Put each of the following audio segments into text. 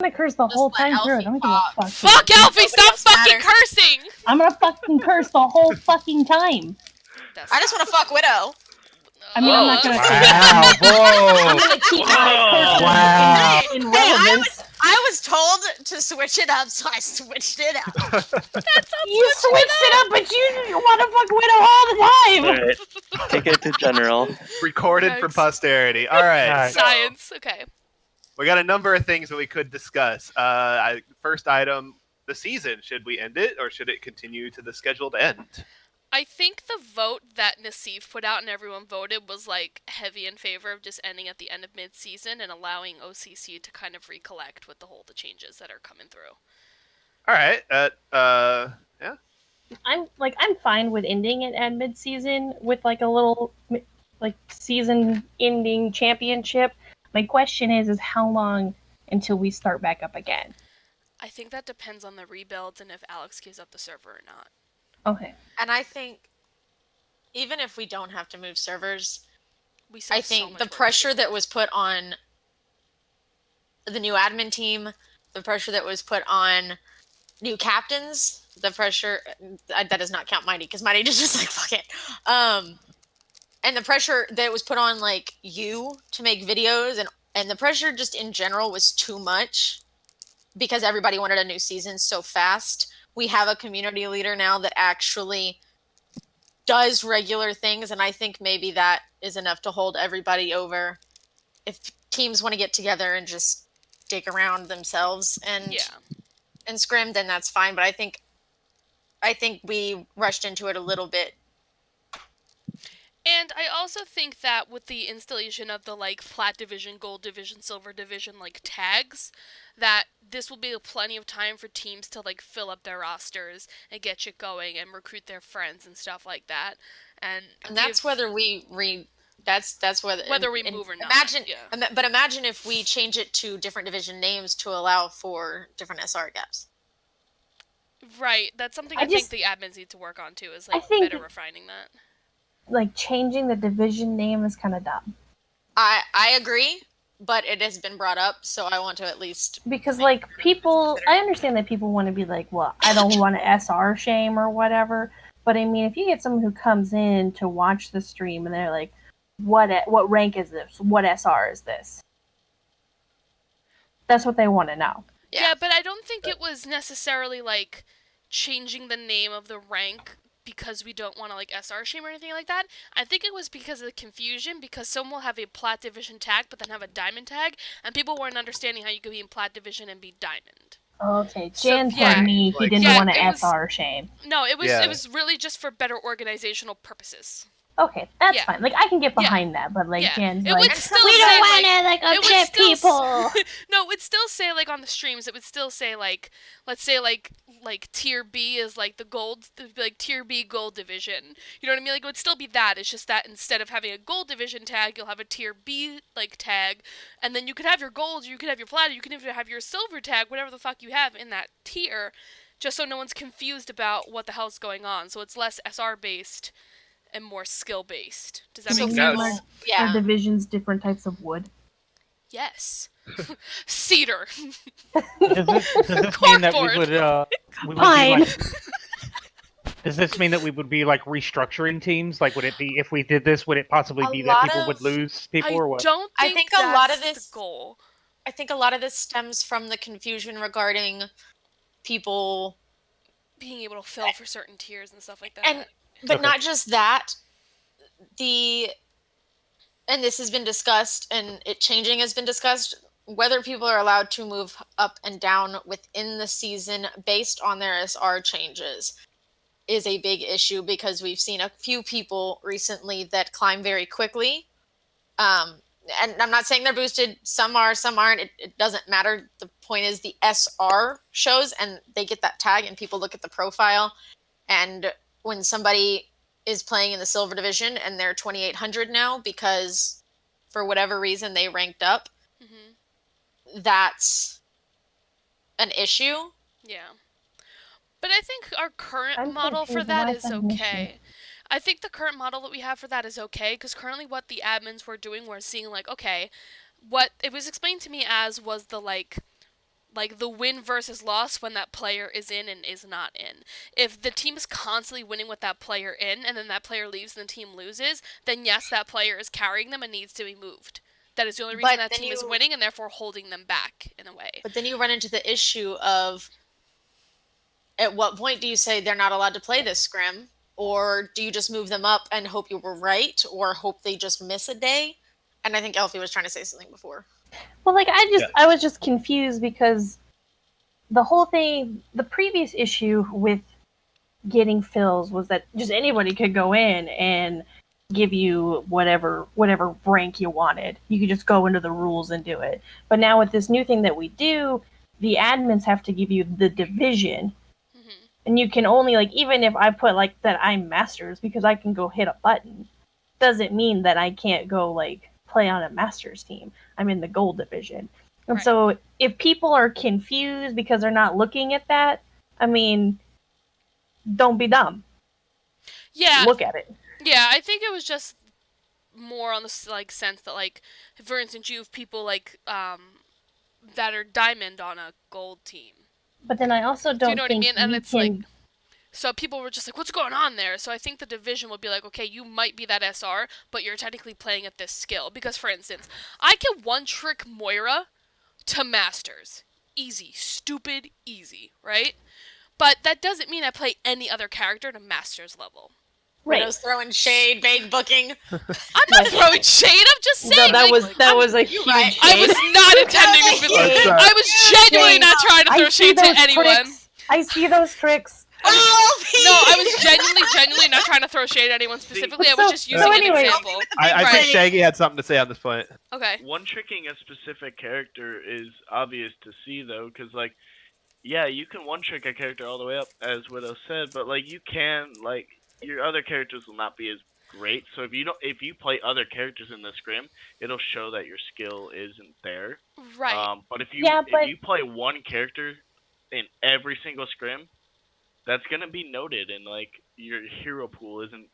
gonna curse the whole time through. I don't give a fuck. Fuck Alfie, stop fucking cursing! I'm gonna fucking curse the whole fucking time. I just want to fuck Widow. I mean, I'm not gonna. Wow, whoa. I'm gonna keep my curse in relevance. I was told to switch it up, so I switched it up. You switched it up, but you want to fuck Widow all the time. Alright, take it to general. Recorded for posterity. All right. Science, okay. We got a number of things that we could discuss. First item, the season. Should we end it, or should it continue to the scheduled end? I think the vote that Nassif put out and everyone voted was like heavy in favor of just ending at the end of mid-season and allowing OCC to kind of recollect with the changes that are coming through. All right. Yeah. I'm fine with ending it at mid-season with like a little like season-ending championship. My question is how long until we start back up again? I think that depends on the rebuilds and if Alex gives up the server or not. Okay. And I think even if we don't have to move servers, I think the pressure that was put on the new admin team, the pressure that was put on new captains, the pressure that does not count Mighty because Mighty just like fuck it. And the pressure that was put on like you to make videos and the pressure just in general was too much because everybody wanted a new season so fast. We have a community leader now that actually does regular things, and I think maybe that is enough to hold everybody over. If teams want to get together and just dig around themselves and scrim, then that's fine. But I think we rushed into it a little bit. And I also think that with the installation of the like Plat Division, Gold Division, Silver Division like tags, that this will be plenty of time for teams to like fill up their rosters and get shit going and recruit their friends and stuff like that. And that's whether we whether we move or not. But imagine if we change it to different division names to allow for different SR gaps. Right, that's something I think the admins need to work on too, is like better refining that. Like changing the division name is kind of dumb. I agree, but it has been brought up, so I want to at least because like people, I understand that people want to be like, well, I don't want to SR shame or whatever, but I mean, if you get someone who comes in to watch the stream and they're like, what rank is this? What SR is this? That's what they want to know. Yeah, but I don't think it was necessarily like changing the name of the rank because we don't want to like SR shame or anything like that. I think it was because of the confusion, because someone will have a Plat Division tag but then have a Diamond tag, and people weren't understanding how you could be in Plat Division and be Diamond. Okay, Jan told me he didn't want to SR shame. No, it was really just for better organizational purposes. Okay, that's fine. Like, I can get behind that, but, like, Jan's it like, would still we say, don't want to, like, upset people. No, it would still say, like, on the streams, it would still say, like, let's say, like Tier B is, like, the gold, like, Tier B Gold Division. You know what I mean? Like, it would still be that. It's just that instead of having a Gold Division tag, you'll have a Tier B, like, tag, and then you could have your Gold, you could have your Platinum, you can even have your Silver tag, whatever the fuck you have in that tier, just so no one's confused about what the hell's going on. So it's less SR-based and more skill-based. Does that make sense? Are divisions different types of wood? Yes. Cedar. Does this mean that we would Pine. Does this mean that we would be like restructuring teams? Like, would it be, if we did this, would it possibly be that people would lose people or what? I think a lot of this goal. I think a lot of this stems from the confusion regarding people being able to fill for certain tiers and stuff like that. But not just that, and this has been discussed, and it changing has been discussed, whether people are allowed to move up and down within the season based on their SR changes is a big issue, because we've seen a few people recently that climb very quickly. And I'm not saying they're boosted. Some are, some aren't. It doesn't matter. The point is the SR shows, and they get that tag, and people look at the profile, and when somebody is playing in the Silver Division and they're 2,800 now because for whatever reason they ranked up, that's an issue. Yeah. But I think our current model for that is okay. I think the current model that we have for that is okay, because currently what the admins were doing was seeing, like, okay, what it was explained to me as was the, like, like the win versus loss when that player is in and is not in. If the team is constantly winning with that player in, and then that player leaves and the team loses, then yes, that player is carrying them and needs to be moved. That is the only reason But that then team is you- winning, and therefore holding them back in a way. But then you run into the issue of, at what point do you say they're not allowed to play this scrim? Or do you just move them up and hope you were right, or hope they just miss a day? And I think Elfie was trying to say something before. Well, like Yeah. I was just confused because the whole thing, the previous issue with getting fills was that just anybody could go in and give you whatever rank you wanted. You could just go into the rules and do it. But now with this new thing that we do, the admins have to give you the division. Mm-hmm. And you can only, like, even if I put like that I'm masters, because I can go hit a button, doesn't mean that I can't go like play on a masters team. I'm in the gold division. And Right. so if people are confused because they're not looking at that, I mean, don't be dumb. Yeah, Look at it. yeah. I think it was just more on the like sense that, like, for instance, you have people like that are diamond on a gold team. But then I also don't Do you know what I think mean? And you it's can. like, so people were just like, what's going on there? So I think the division would be like, okay, you might be that SR, but you're technically playing at this skill. Because, for instance, I can one-trick Moira to Masters. Easy. Stupid easy, right? But that doesn't mean I play any other character to Masters level. Right. Widow's throwing shade, vague booking. I'm not throwing shade, I'm just saying. No, like, that was a huge right. I shade. was not intending to be Let's, I was genuinely not trying to I throw see shade to those anyone. tricks. I see those tricks. Elfie! No, I was genuinely not trying to throw shade at anyone specifically. I was just using an anyway- example. I Right. think Shaggy had something to say on this point. Okay. One tricking a specific character is obvious to see though, because like, yeah, you can one trick a character all the way up, as Widow said, but like you can like your other characters will not be as great. So if you play other characters in the scrim, it'll show that your skill isn't there. Right. But if you play one character in every single scrim, that's gonna be noted, and like your hero pool isn't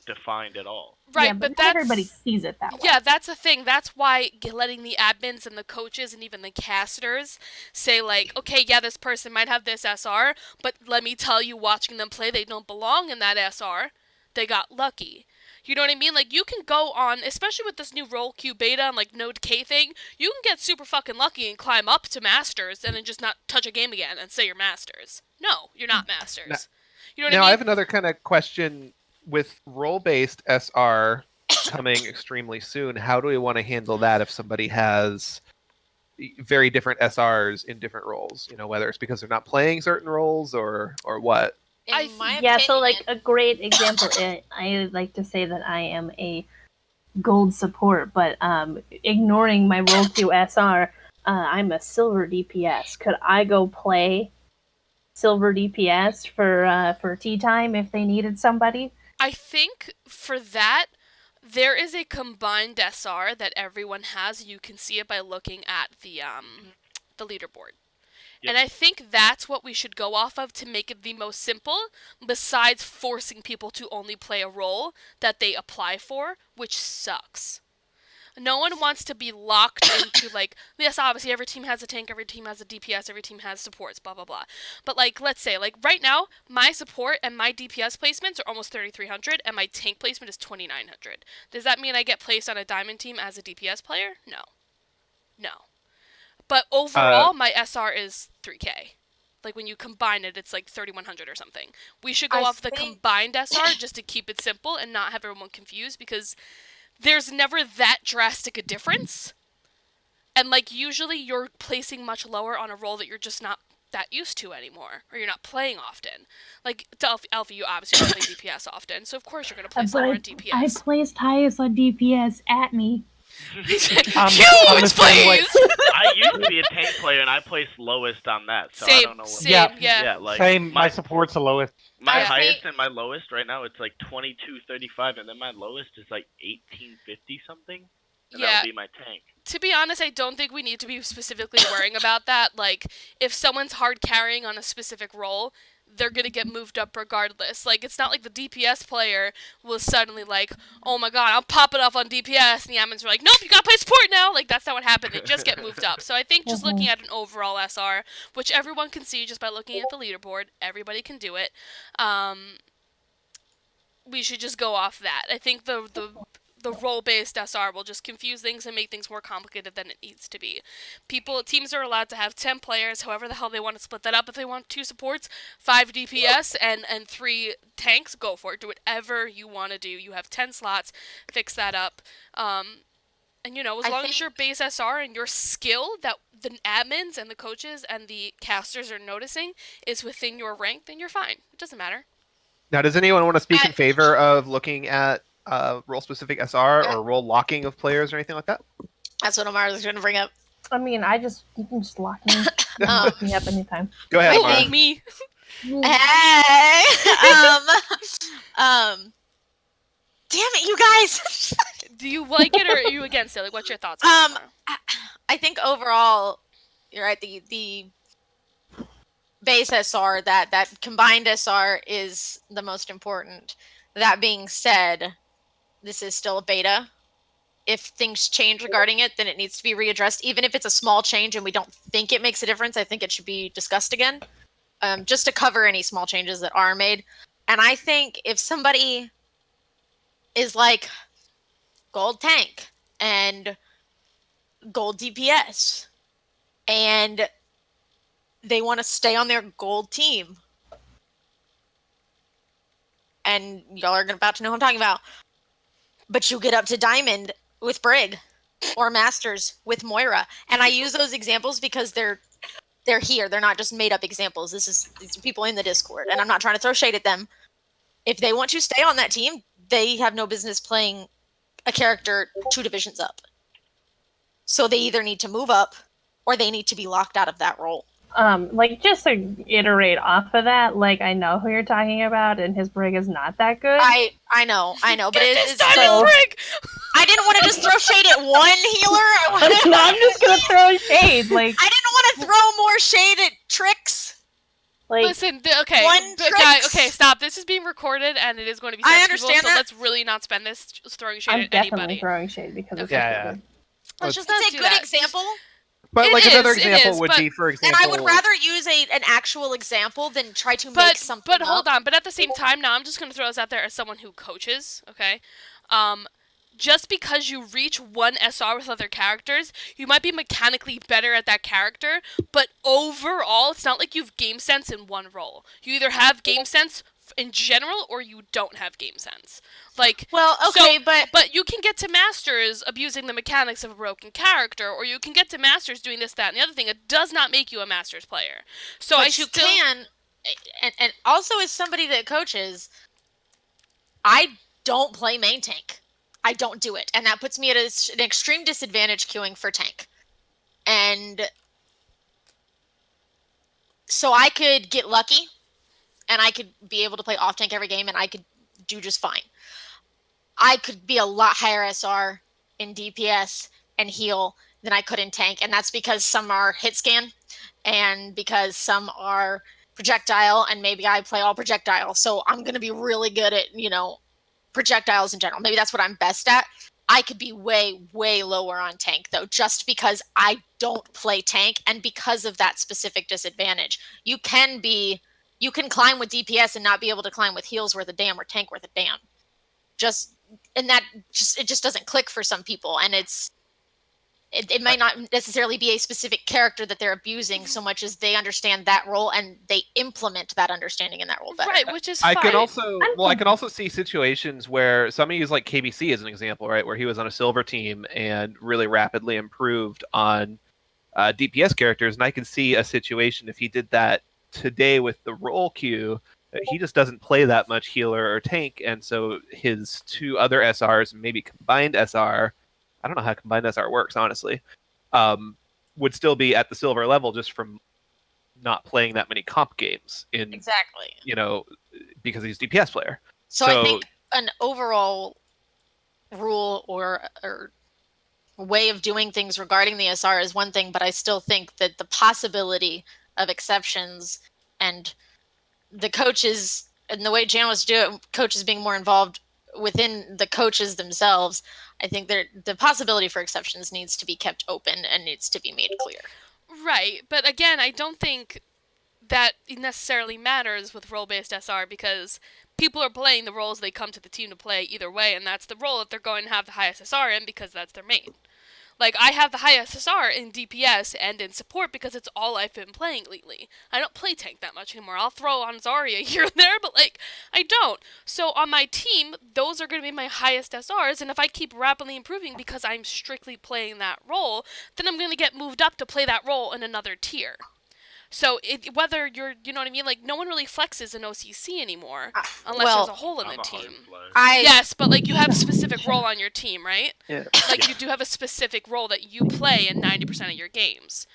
defined at all. Right, Yeah, but not that's everybody sees it that way. yeah, that's the thing. That's why letting the admins and the coaches and even the casters say like, okay, yeah, this person might have this SR, but let me tell you, watching them play, they don't belong in that SR. They got lucky. You know what I mean? Like, you can go on, especially with this new Roll Q beta and like Node K thing, you can get super fucking lucky and climb up to Masters and then just not touch a game again and say you're Masters. No, you're not Masters. You know what Now, I mean? I have another kind of question with role-based SR coming extremely soon. How do we want to handle that if somebody has very different SRs in different roles? You know, whether it's because they're not playing certain roles or what. In my Yeah, so like opinion- a great example, I like to say that I am a gold support, but ignoring my role queue SR, I'm a silver DPS. Could I go play silver DPS for tea time if they needed somebody? I think for that, there is a combined SR that everyone has. You can see it by looking at the leaderboard. Yep. And I think that's what we should go off of to make it the most simple, besides forcing people to only play a role that they apply for, which sucks. No one wants to be locked into, like, yes, obviously every team has a tank, every team has a DPS, every team has supports, blah, blah, blah. But, like, let's say, like, right now, my support and my DPS placements are almost 3,300, and my tank placement is 2,900. Does that mean I get placed on a diamond team as a DPS player? No. No. But overall, my SR is 3K. Like, when you combine it, it's like 3,100 or something. We should go I off the think- combined SR just to keep it simple and not have everyone confused, because there's never that drastic a difference. And, like, usually you're placing much lower on a role that you're just not that used to anymore, or you're not playing often. Like, to Alfie, you obviously don't play DPS often, so of course you're going to place lower on DPS. placed highest on DPS at me. Huge, I'm the same way. please! I used to be a tank player, and I placed lowest on that, so I Same, don't know. same, Yeah. yeah. Like Same, my support's the lowest. my I highest think- and my lowest right now, it's like 2235, and then my lowest is like 1850 something. And that Yeah. would be my tank. To be honest, I don't think we need to be specifically worrying about that. Like, if someone's hard carrying on a specific role, they're gonna get moved up regardless. Like, it's not like the DPS player was suddenly like, oh my god, I'll pop it off on DPS, and the admins were like, nope, you gotta play support now. Like, that's not what happened. They just get moved up. So I think just looking at an overall SR, which everyone can see just by looking at the leaderboard, everybody can do it. We should just go off that. I think the role-based SR will just confuse things and make things more complicated than it needs to be. Teams are allowed to have 10 players, however the hell they want to split that up. If they want 2 supports, 5 DPS, and 3 tanks, go for it. Do whatever you want to do. You have 10 slots. Fix that up. And, you know, as long as your base SR and your skill that the admins and the coaches and the casters are noticing is within your rank, then you're fine. It doesn't matter. Now, does anyone want to speak in favor of looking at role-specific SR or role locking of players or anything like that? That's what Amara was going to bring up. I mean, you can just lock me. Lock me up anytime. Go ahead, Amara. Like me. Hey! Damn it, you guys! Do you like it or are you against it? Like, what's your thoughts on it? I think overall, you're right. The base SR, that combined SR is the most important. That being said, this is still a beta. If things change regarding it, then it needs to be readdressed. Even if it's a small change and we don't think it makes a difference, I think it should be discussed again, just to cover any small changes that are made. And I think if somebody is like gold tank and gold DPS and they want to stay on their gold team, and y'all are about to know who I'm talking about, but you get up to diamond with Brig or masters with Moira, and I use those examples because they're here. They're not just made up examples. These are people in the Discord, and I'm not trying to throw shade at them. If they want to stay on that team, they have no business playing a character 2 divisions up. So they either need to move up or they need to be locked out of that role. Like, just to iterate off of that, like, I know who you're talking about, and his Brig is not that good. I know, but it's so... Brig! I didn't want to just throw shade at one healer. I'm just gonna throw shade. Like, I didn't want to throw more shade at Trix. Like, listen, okay, okay, stop. This is being recorded, and it is going to be. I understand so that. let's really not spend this throwing shade I'm at definitely anybody. throwing shade because it's Yeah. Let's just Let's say do good that. example. But It like another is, example would but- be, for And example, I would rather use an actual example than try to make something But up. hold on. But at the same time, now I'm just going to throw this out there as someone who coaches, okay? Just because you reach one SR with other characters, you might be mechanically better at that character, but overall, it's not like you have game sense in one role. You either have game sense in general or you don't have game sense. Like, Well, okay, so, but you can get to Masters abusing the mechanics of a broken character, or you can get to Masters doing this, that, and the other thing. It does not make you a Masters player. So but you can, and also as somebody that coaches, I don't play main tank. I don't do it, and that puts me at an extreme disadvantage queuing for tank. And so I could get lucky, and I could be able to play off tank every game, and I could do just fine. I could be a lot higher SR in DPS and heal than I could in tank, and that's because some are hit scan, and because some are projectile, and maybe I play all projectile, so I'm going to be really good at, projectiles in general. Maybe that's what I'm best at. I could be way, way lower on tank, though, just because I don't play tank, and because of that specific disadvantage. You can climb with DPS and not be able to climb with heals worth a damn or tank worth a damn. It just doesn't click for some people, and it might not necessarily be a specific character that they're abusing so much as they understand that role and they implement that understanding in that role better. Right, which is I fine. can also see situations where somebody use like KBC as an example, right, where he was on a silver team and really rapidly improved on DPS characters, and I can see a situation if he did that today with the role queue. He just doesn't play that much healer or tank, and so his 2 other SRs, maybe combined SR, I don't know how combined SR works, honestly, would still be at the silver level just from not playing that many comp games Exactly. Because he's a DPS player. So I think an overall rule or way of doing things regarding the SR is one thing, but I still think that the possibility of exceptions and the coaches and the way Jan was doing it, coaches being more involved within the coaches themselves, I think the possibility for exceptions needs to be kept open and needs to be made clear. Right, but again, I don't think that necessarily matters with role-based SR because people are playing the roles they come to the team to play either way, and that's the role that they're going to have the highest SR in because that's their main. Like, I have the highest SR in DPS and in support because it's all I've been playing lately. I don't play tank that much anymore. I'll throw on Zarya here and there, but, like, I don't. So on my team, those are going to be my highest SRs, and if I keep rapidly improving because I'm strictly playing that role, then I'm going to get moved up to play that role in another tier. So whether you're, you know what I mean, like no one really flexes in OCC anymore unless there's a hole in the team. Yes, but like you have a specific role on your team, right? Yeah. Like you do have a specific role that you play in 90% of your games.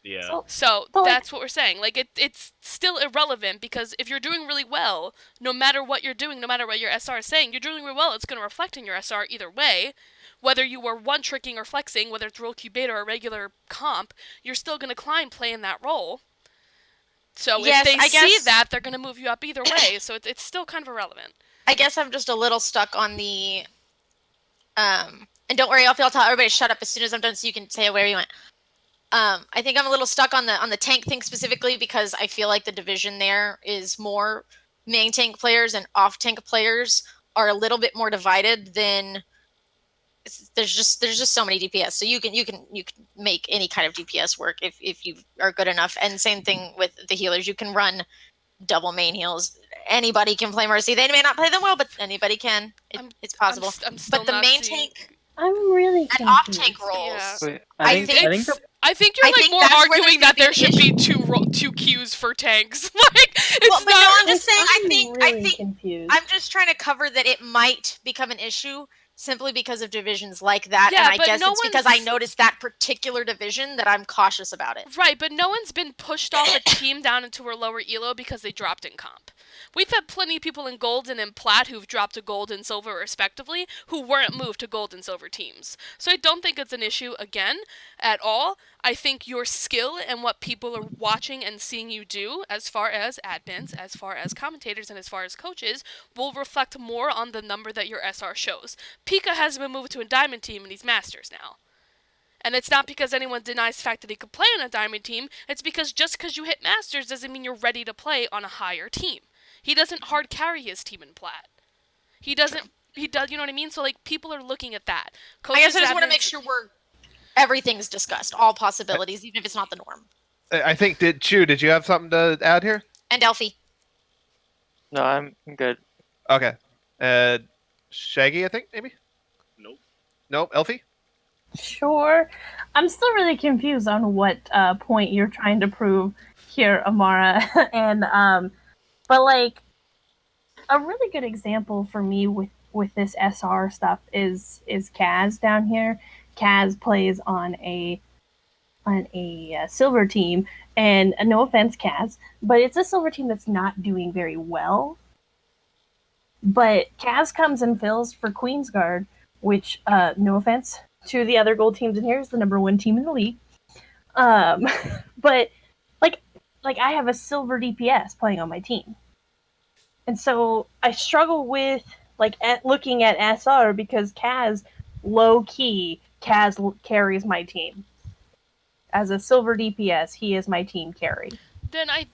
Yeah. So But, like- that's what we're saying. Like it's still irrelevant because if you're doing really well, no matter what you're doing, no matter what your SR is saying, you're doing really well. It's going to reflect in your SR either way. Whether you were one-tricking or flexing, whether it's role Q beta or a regular comp, you're still going to climb playing that role. So Yes, if they I see guess- that, they're going to move you up either way. So it's still kind of irrelevant. I guess I'm just a little stuck on the and don't worry, I'll tell everybody to shut up as soon as I'm done so you can say where you went. I think I'm a little stuck on the tank thing specifically because I feel like the division there is more main tank players and off tank players are a little bit more divided than there's just so many DPS. So you can make any kind of DPS work if you are good enough. And same thing with the healers. You can run double main heals. Anybody can play Mercy. They may not play them well, but anybody can. It's possible. I'm still But the not main seeing- tank I'm really and off confused. tank roles. Yeah. Wait, I I think It's- the I think you're I like think more that's where arguing there's that there gonna should be be two queues for tanks. Like it's Well, but no, not. I'm just saying. I I'm think really confused. I'm just trying to cover that it might become an issue simply because of divisions like that. Yeah, and I but guess no it's because I one's- noticed that particular division that I'm cautious about it. Right, but no one's been pushed off a team down into a lower elo because they dropped in comp. We've had plenty of people in gold and in plat who've dropped to gold and silver respectively who weren't moved to gold and silver teams. So I don't think it's an issue again at all. I think your skill and what people are watching and seeing you do as far as admins, as far as commentators, and as far as coaches will reflect more on the number that your SR shows. Pika has been moved to a diamond team and he's masters now. And it's not because anyone denies the fact that he could play on a diamond team, it's because just because you hit masters doesn't mean you're ready to play on a higher team. He doesn't hard carry his team in plat. He doesn't, he does, you know what I mean? So like people are looking at that. I guess I just want to admins- make sure everything's discussed, all possibilities, even if it's not the norm. I think did you have something to add here? And Elfie. no, I'm good. Okay. Shaggy, I think maybe. Nope. Nope. Elfie. Sure. I'm still really confused on what point you're trying to prove here, Amara. And but like a really good example for me with this SR stuff is Kaz down here. Kaz plays on a silver team, and no offense, Kaz, but it's a silver team that's not doing very well. But Kaz comes and fills for Queensguard, which no offense to the other gold teams in here, is the number one team in the league. But like I have a silver DPS playing on my team, and so I struggle with looking at SR because Kaz carries my team as a silver DPS. He is my team carry. Then I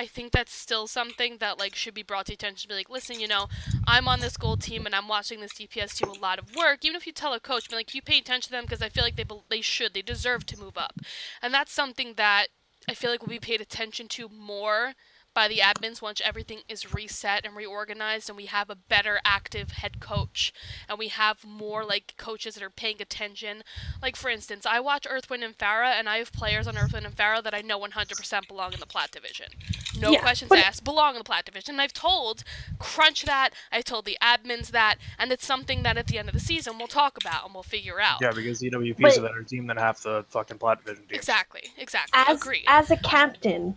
think that's still something that like should be brought to attention. Be like, listen, you know, I'm on this gold team and I'm watching this DPS do a lot of work. Even if you tell a coach, be like, you pay attention to them because I feel like they deserve to move up, and that's something that I feel like will be paid attention to more by the admins once everything is reset and reorganized and we have a better active head coach and we have more like coaches that are paying attention. Like for instance, I watch Earthwind and Pharah and I have players on Earthwind and Pharah that I know 100% belong in the plat division. No Yeah, questions but- asked, belong in the plat division. And I've told Crunch that, I've told the admins that, and it's something that at the end of the season we'll talk about and we'll figure out. Yeah, because EWP But- is a better team than half the fucking plat division teams. Exactly. Agree. As a captain,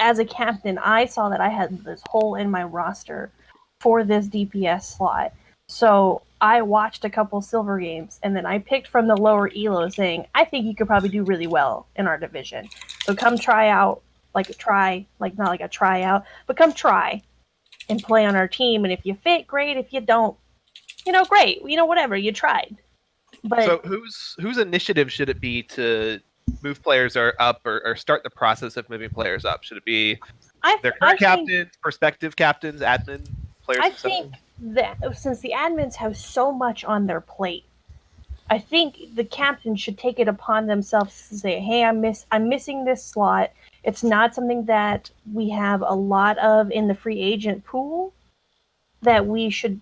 as a captain, I saw that I had this hole in my roster for this DPS slot. So I watched a couple silver games, and then I picked from the lower elo saying, I think you could probably do really well in our division. So come try out like a try, like not like a tryout, but come try and play on our team. And if you fit, great. If you don't, great. Whatever, you tried. But So whose initiative should it be to move players up or start the process of moving players up? Should it be their current captains, prospective captains, admin, players? I think that since the admins have so much on their plate, I think the captains should take it upon themselves to say, "Hey, I'm missing this slot. It's not something that we have a lot of in the free agent pool. That we should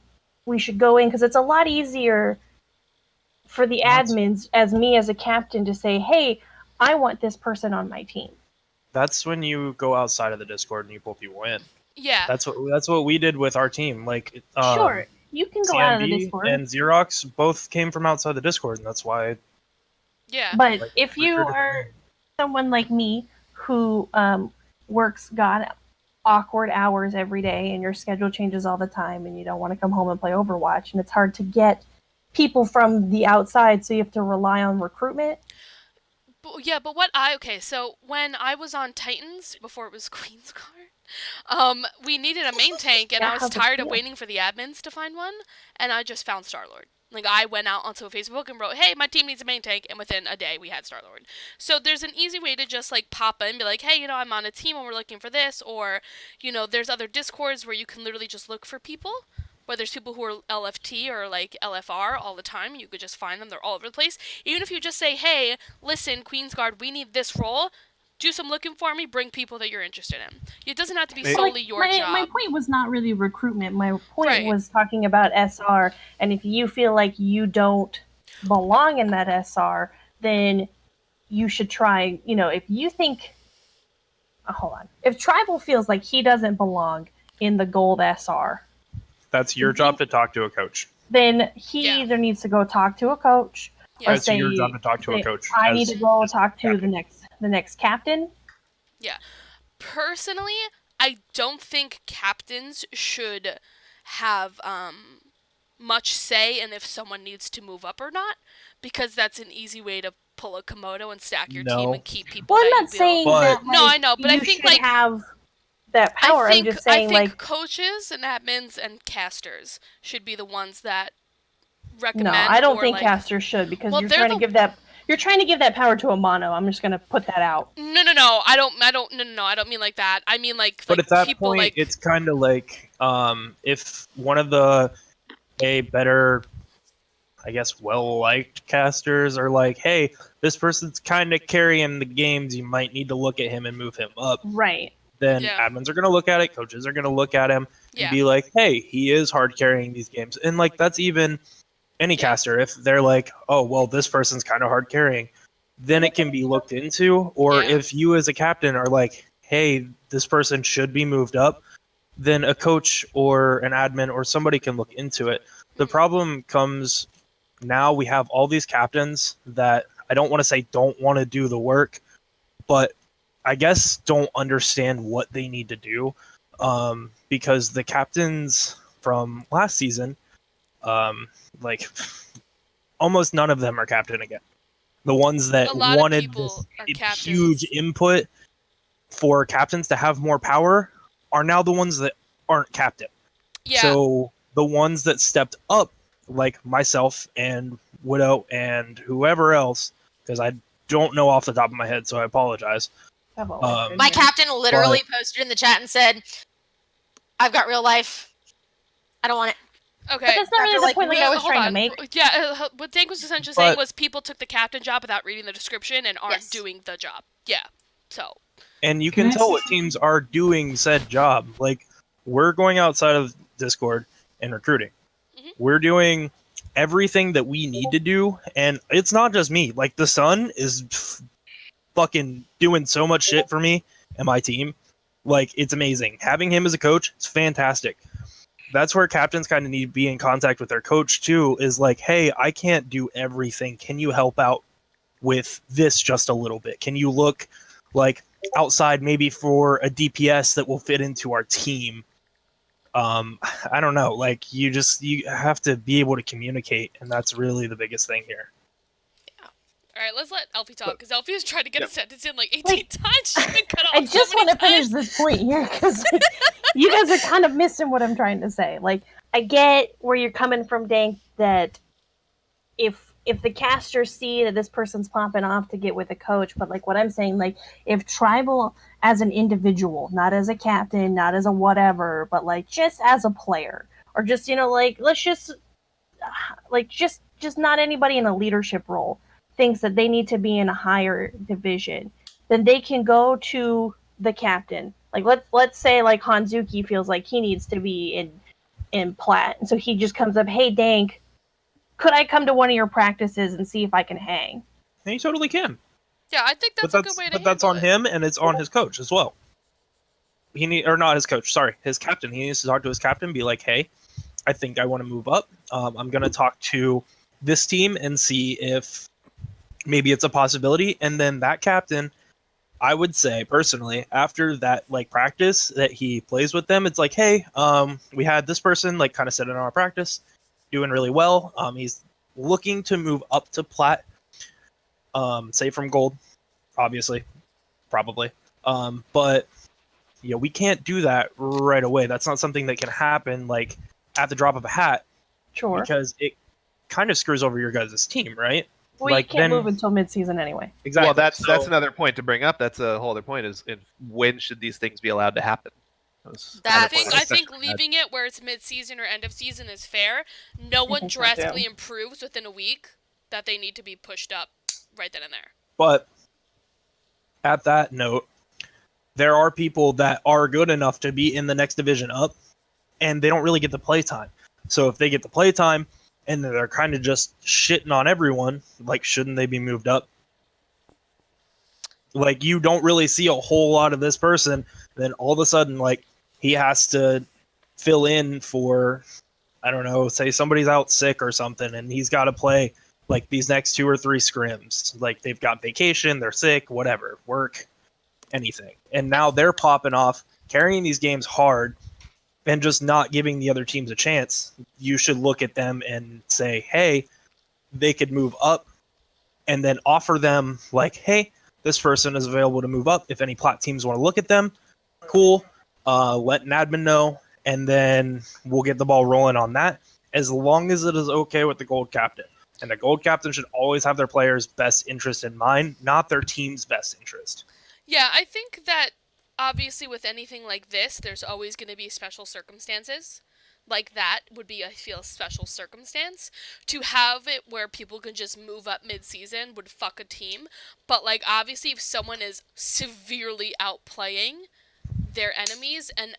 go in because it's a lot easier for the admins as me as a captain to say, "Hey, I want this person on my team." That's when you go outside of the Discord and you pull people in. Yeah. That's what we did with our team. Like, sure, you can go out of the CMB Discord. and Xerox both came from outside the Discord, and that's why. Yeah. But if you are someone like me who works awkward hours every day and your schedule changes all the time and you don't want to come home and play Overwatch and it's hard to get people from the outside, so you have to rely on recruitment. So when I was on Titans before it was Queen's Guard, we needed a main tank, and I was tired of waiting for the admins to find one, and I just found Star-Lord. Like, I went out onto Facebook and wrote, "Hey, my team needs a main tank," and within a day we had Star-Lord. So there's an easy way to just like pop in and be like, "Hey, I'm on a team and we're looking for this," or there's other Discords where you can literally just look for people. Where there's people who are LFT or like LFR all the time, you could just find them. They're all over the place. Even if you just say, "Hey, listen, Queen's Guard, we need this role. Do some looking for me. Bring people that you're interested in." It doesn't have to be solely your job. My point was not really recruitment. My point was talking about SR. And if you feel like you don't belong in that SR, then you should try. If you think, hold on, if Tribal feels like he doesn't belong in the gold SR. That's your job to talk to a coach. Then he either needs to go talk to a coach, or It's say, your job to talk to a coach. I need to go talk to the next captain. Yeah. Personally, I don't think captains should have much say in if someone needs to move up or not, because that's an easy way to pull a Komodo and stack your team and keep people. Well, I'm not saying that. No, I know, but I think should have that power. I'm just saying, I think coaches and admins and casters should be the ones that recommend. No, I don't think casters should, because you're trying to give that power to a mono. I'm just gonna put that out. No, I don't mean like that. I mean like. But at that people, point, it's kind of like if one of the better, I guess, well-liked casters are like, "Hey, this person's kind of carrying the games. You might need to look at him and move him up." Right. Then admins are going to look at it, coaches are going to look at him and be like, "Hey, he is hard carrying these games." And like, that's even any caster. If they're like, "Oh, well, this person's kind of hard carrying," then it can be looked into. Or if you as a captain are like, "Hey, this person should be moved up," then a coach or an admin or somebody can look into it. The problem comes now, we have all these captains that I don't want to say don't want to do the work, but I guess don't understand what they need to do, because the captains from last season, like almost none of them are captain again. The ones that wanted this huge input for captains to have more power are now the ones that aren't captain. Yeah. So the ones that stepped up, like myself and Widow and whoever else, because I don't know off the top of my head, so I apologize. My captain literally posted in the chat and said, "I've got real life. I don't want it." Okay. But that's not really the point I was trying to make. Yeah, what Dank was essentially saying was people took the captain job without reading the description and aren't doing the job. Yeah. So. And you can tell what teams are doing said job. Like, we're going outside of Discord and recruiting. Mm-hmm. We're doing everything that we need to do, and it's not just me. Like, the Sun is fucking doing so much shit for me and my team. Like, it's amazing. Having him as a coach, it's fantastic. That's where captains kind of need to be in contact with their coach too, is like, "Hey, I can't do everything. Can you help out with this just a little bit? Can you look like outside maybe for a DPS that will fit into our team?" I don't know. Like, you have to be able to communicate, and that's really the biggest thing here. All right, let's let Elfie talk, because Elfie has tried to get a sentence in like 18 times. She's been cut off. I just want to finish this point here because you guys are kind of missing what I'm trying to say. Like, I get where you're coming from, Dank, that if the casters see that this person's popping off to get with a coach, but like what I'm saying, like if Tribal as an individual, not as a captain, not as a whatever, but like just as a player, or just, you know, like let's just like just not anybody in a leadership role thinks that they need to be in a higher division, then they can go to the captain. Like let's say like Hanzuki feels like he needs to be in Plat, and so he just comes up, hey Dank, could I come to one of your practices and see if I can hang? And he totally can. Yeah, I think that's a good way to But that's handle on it. him, and it's on his coach as well. Or not his coach, sorry, his captain. He needs to talk to his captain, be like, hey, I think I want to move up. I'm going to talk to this team and see if maybe it's a possibility. And then that captain, I would say personally, after that like practice that he plays with them, it's like, hey, we had this person like kind of sit in our practice, doing really well. He's looking to move up to Plat, say from gold, obviously, probably. But yeah, we can't do that right away. That's not something that can happen like at the drop of a hat. Sure. Because it kind of screws over your guys' team, right? Well, like you can't move until mid-season anyway. Exactly. Well, that's another point to bring up. That's a whole other point. Is when should these things be allowed to happen? I think leaving it where it's mid-season or end of season is fair. No one think so, drastically too. improves within a week that they need to be pushed up right then and there. But at that note, there are people that are good enough to be in the next division up, and they don't really get the play time. So if they get the play time and they're kind of just shitting on everyone, like, shouldn't they be moved up? Like, you don't really see a whole lot of this person, then all of a sudden, like, he has to fill in for, I don't know, say somebody's out sick or something, and he's got to play, like, these next 2 or 3 scrims. Like, they've got vacation, they're sick, whatever, work, anything. And now they're popping off, carrying these games hard, and just not giving the other teams a chance. You should look at them and say, hey, they could move up, and then offer them, like, hey, this person is available to move up. If any Plat teams want to look at them, cool. Let an admin know, and then we'll get the ball rolling on that, as long as it is okay with the gold captain. And the gold captain should always have their players' best interest in mind, not their team's best interest. Yeah, I think that obviously with anything like this, there's always going to be special circumstances. Like that would be, I feel, a special circumstance. To have it where people can just move up mid-season would fuck a team. But, like, obviously if someone is severely outplaying their enemies and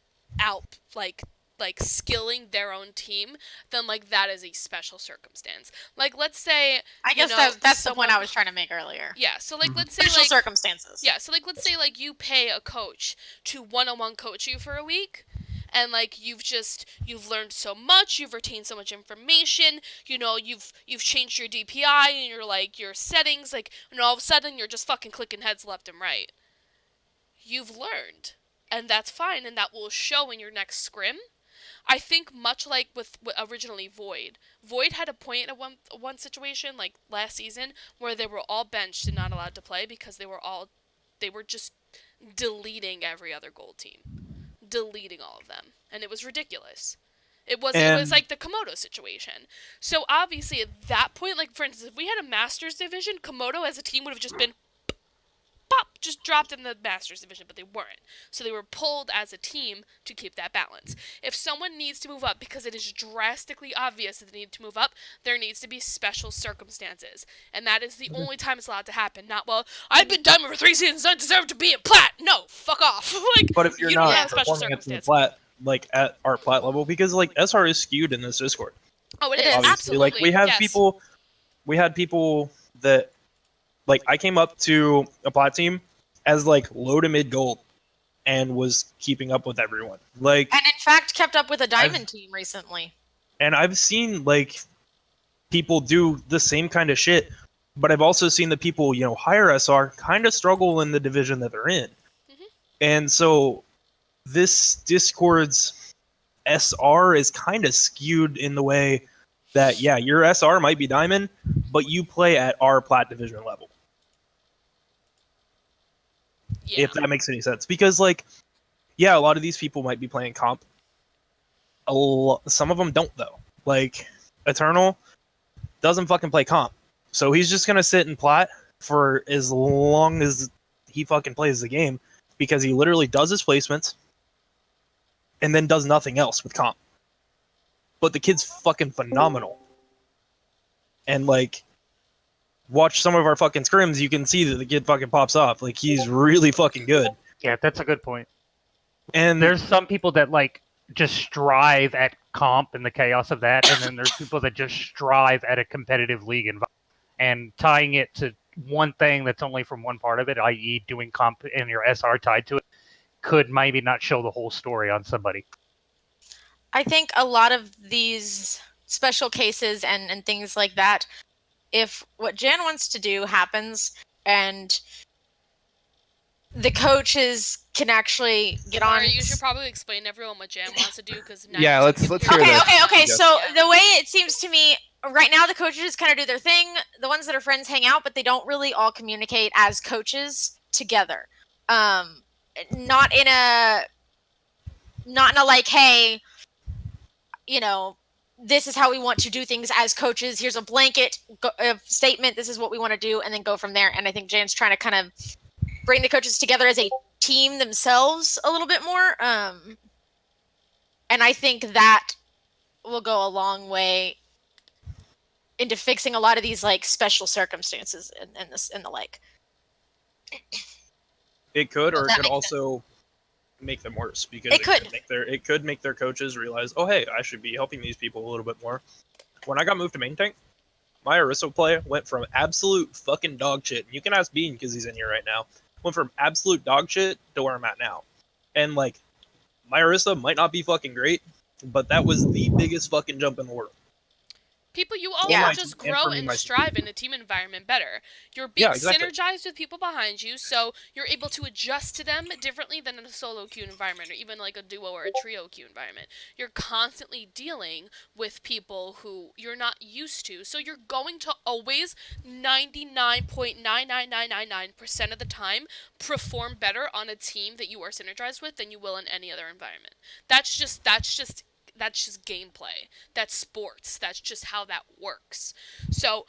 skilling their own team, then, like, that is a special circumstance. Like, let's say, I guess that's the point I was trying to make earlier. Yeah, so, like, let's say, Special like, circumstances. yeah, so, like, let's say, like, you pay a coach to one-on-one coach you for a week, and, like, you've learned so much, you've retained so much information, you know, you've changed your DPI and your settings, like, and all of a sudden you're just fucking clicking heads left and right. You've learned, and that's fine, and that will show in your next scrim. I think much like with originally Void had a point at one situation, like, last season, where they were all benched and not allowed to play because they were just deleting every other gold team. Deleting all of them, and it was ridiculous. It was like the Komodo situation. So obviously at that point, like, for instance, if we had a Masters division, Komodo as a team would have just been pop, just dropped in the Masters division, but they weren't. So they were pulled as a team to keep that balance. If someone needs to move up because it is drastically obvious that they need to move up, there needs to be special circumstances. And that is the only time it's allowed to happen. Not, well, I've been diamond for 3 seasons, I deserve to be in Plat. No, fuck off. Like, but if you're you not don't have special performing at the circumstances. Plat, like at our Plat level, because like SR is skewed in this Discord. Oh, it is, Obviously. absolutely. Like we had people that, like, I came up to a Plat team as like low to mid gold and was keeping up with everyone. Like, And in fact kept up with a diamond team recently. and I've seen like people do the same kind of shit, but I've also seen the people, you know, higher SR kind of struggle in the division that they're in. Mhm. And so this Discord's SR is kind of skewed in the way that, yeah, your SR might be diamond, but you play at our Plat division level. Yeah. if that makes any sense. Because, like, yeah, a lot of these people might be playing comp. Some of them don't, though. Like, Eternal doesn't fucking play comp. So he's just going to sit and plat for as long as he fucking plays the game, because he literally does his placements and then does nothing else with comp. But the kid's fucking phenomenal. And, like, watch some of our fucking scrims, you can see that the kid fucking pops off. Like, he's really fucking good. Yeah, that's a good point. And There's some people that like just strive at comp and the chaos of that, and then there's people that just strive at a competitive league environment. And tying it to one thing that's only from one part of it, i.e. doing comp and your SR tied to it, could maybe not show the whole story on somebody. I think a lot of these special cases and things like that, if what Jan wants to do happens and the coaches can actually get on. You should probably explain to everyone what Jan wants to do, because Yeah, let's hear this. Okay. Yes. So the way it seems to me right now, the coaches kind of do their thing. The ones that are friends hang out, but they don't really all communicate as coaches together. Not in a like, hey, you know, this is how we want to do things as coaches. Here's a blanket statement. This is what we want to do, and then go from there. And I think Jan's trying to kind of bring the coaches together as a team themselves a little bit more. And I think that will go a long way into fixing a lot of these like special circumstances and the like. it could, or Well, it that could makes also make them worse, because It could. it could make their coaches realize, oh hey, I should be helping these people a little bit more. When I got moved to main tank, my Aristo play went from absolute fucking dog shit. You can ask Bean because he's in here right now. Went from absolute dog shit to where I'm at now. And like, my Aristo might not be fucking great, but that was the biggest fucking jump in the world. People, you all Yeah. just And grow for me, and my- strive in a team environment better. You're being Yeah, exactly. synergized with people behind you, so you're able to adjust to them differently than in a solo queue environment, or even like a duo or a trio queue environment. You're constantly dealing with people who you're not used to, so you're going to always 99.99999% of the time perform better on a team that you are synergized with than you will in any other environment. That's just gameplay. That's sports. That's just how that works. So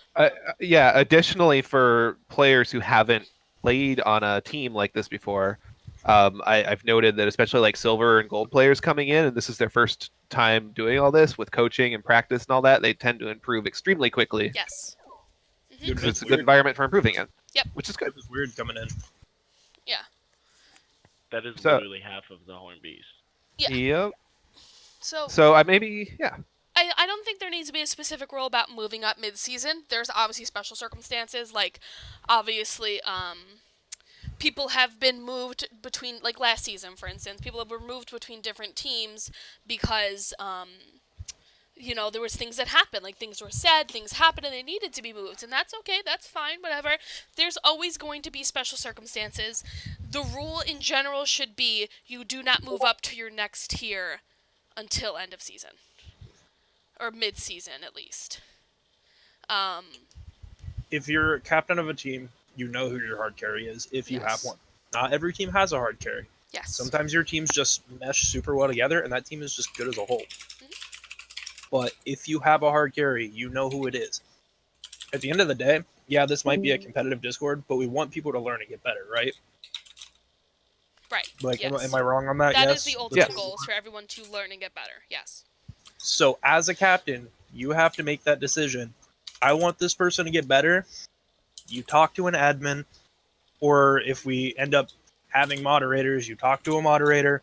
Yeah, additionally, for players who haven't played on a team like this before, I've noted that especially like silver and gold players coming in, and this is their first time doing all this with coaching and practice and all that, they tend to improve extremely quickly. yes. Dude, Because it's a good environment for improving in. Yep. Which is good. It was weird coming in. That is So- literally half of the Horn Beast. Yeah. Yep. So So I maybe, yeah. I don't think there needs to be a specific rule about moving up mid-season. There's obviously special circumstances, like obviously people have been moved between, like last season for instance, people have been moved between different teams because you know, there was things that happened, like things were said, things happened, and they needed to be moved, and that's okay, that's fine, whatever. There's always going to be special circumstances. The rule in general should be you do not move up to your next tier until end of season. Or mid-season, at least. If you're captain of a team, you know who your hard carry is if you have Yes. one. Not every team has a hard carry. Yes. Sometimes your teams just mesh super well together, and that team is just good as a whole. But if you have a hard carry, you know who it is. At the end of the day, yeah, this might be a competitive Discord, but we want people to learn and get better, right? Right. Like, yes. am I wrong on that? That Yes? is the ultimate Yes. goal, is for everyone to learn and get better. Yes. So, as a captain, you have to make that decision. I want this person to get better. You talk to an admin, or if we end up having moderators, you talk to a moderator,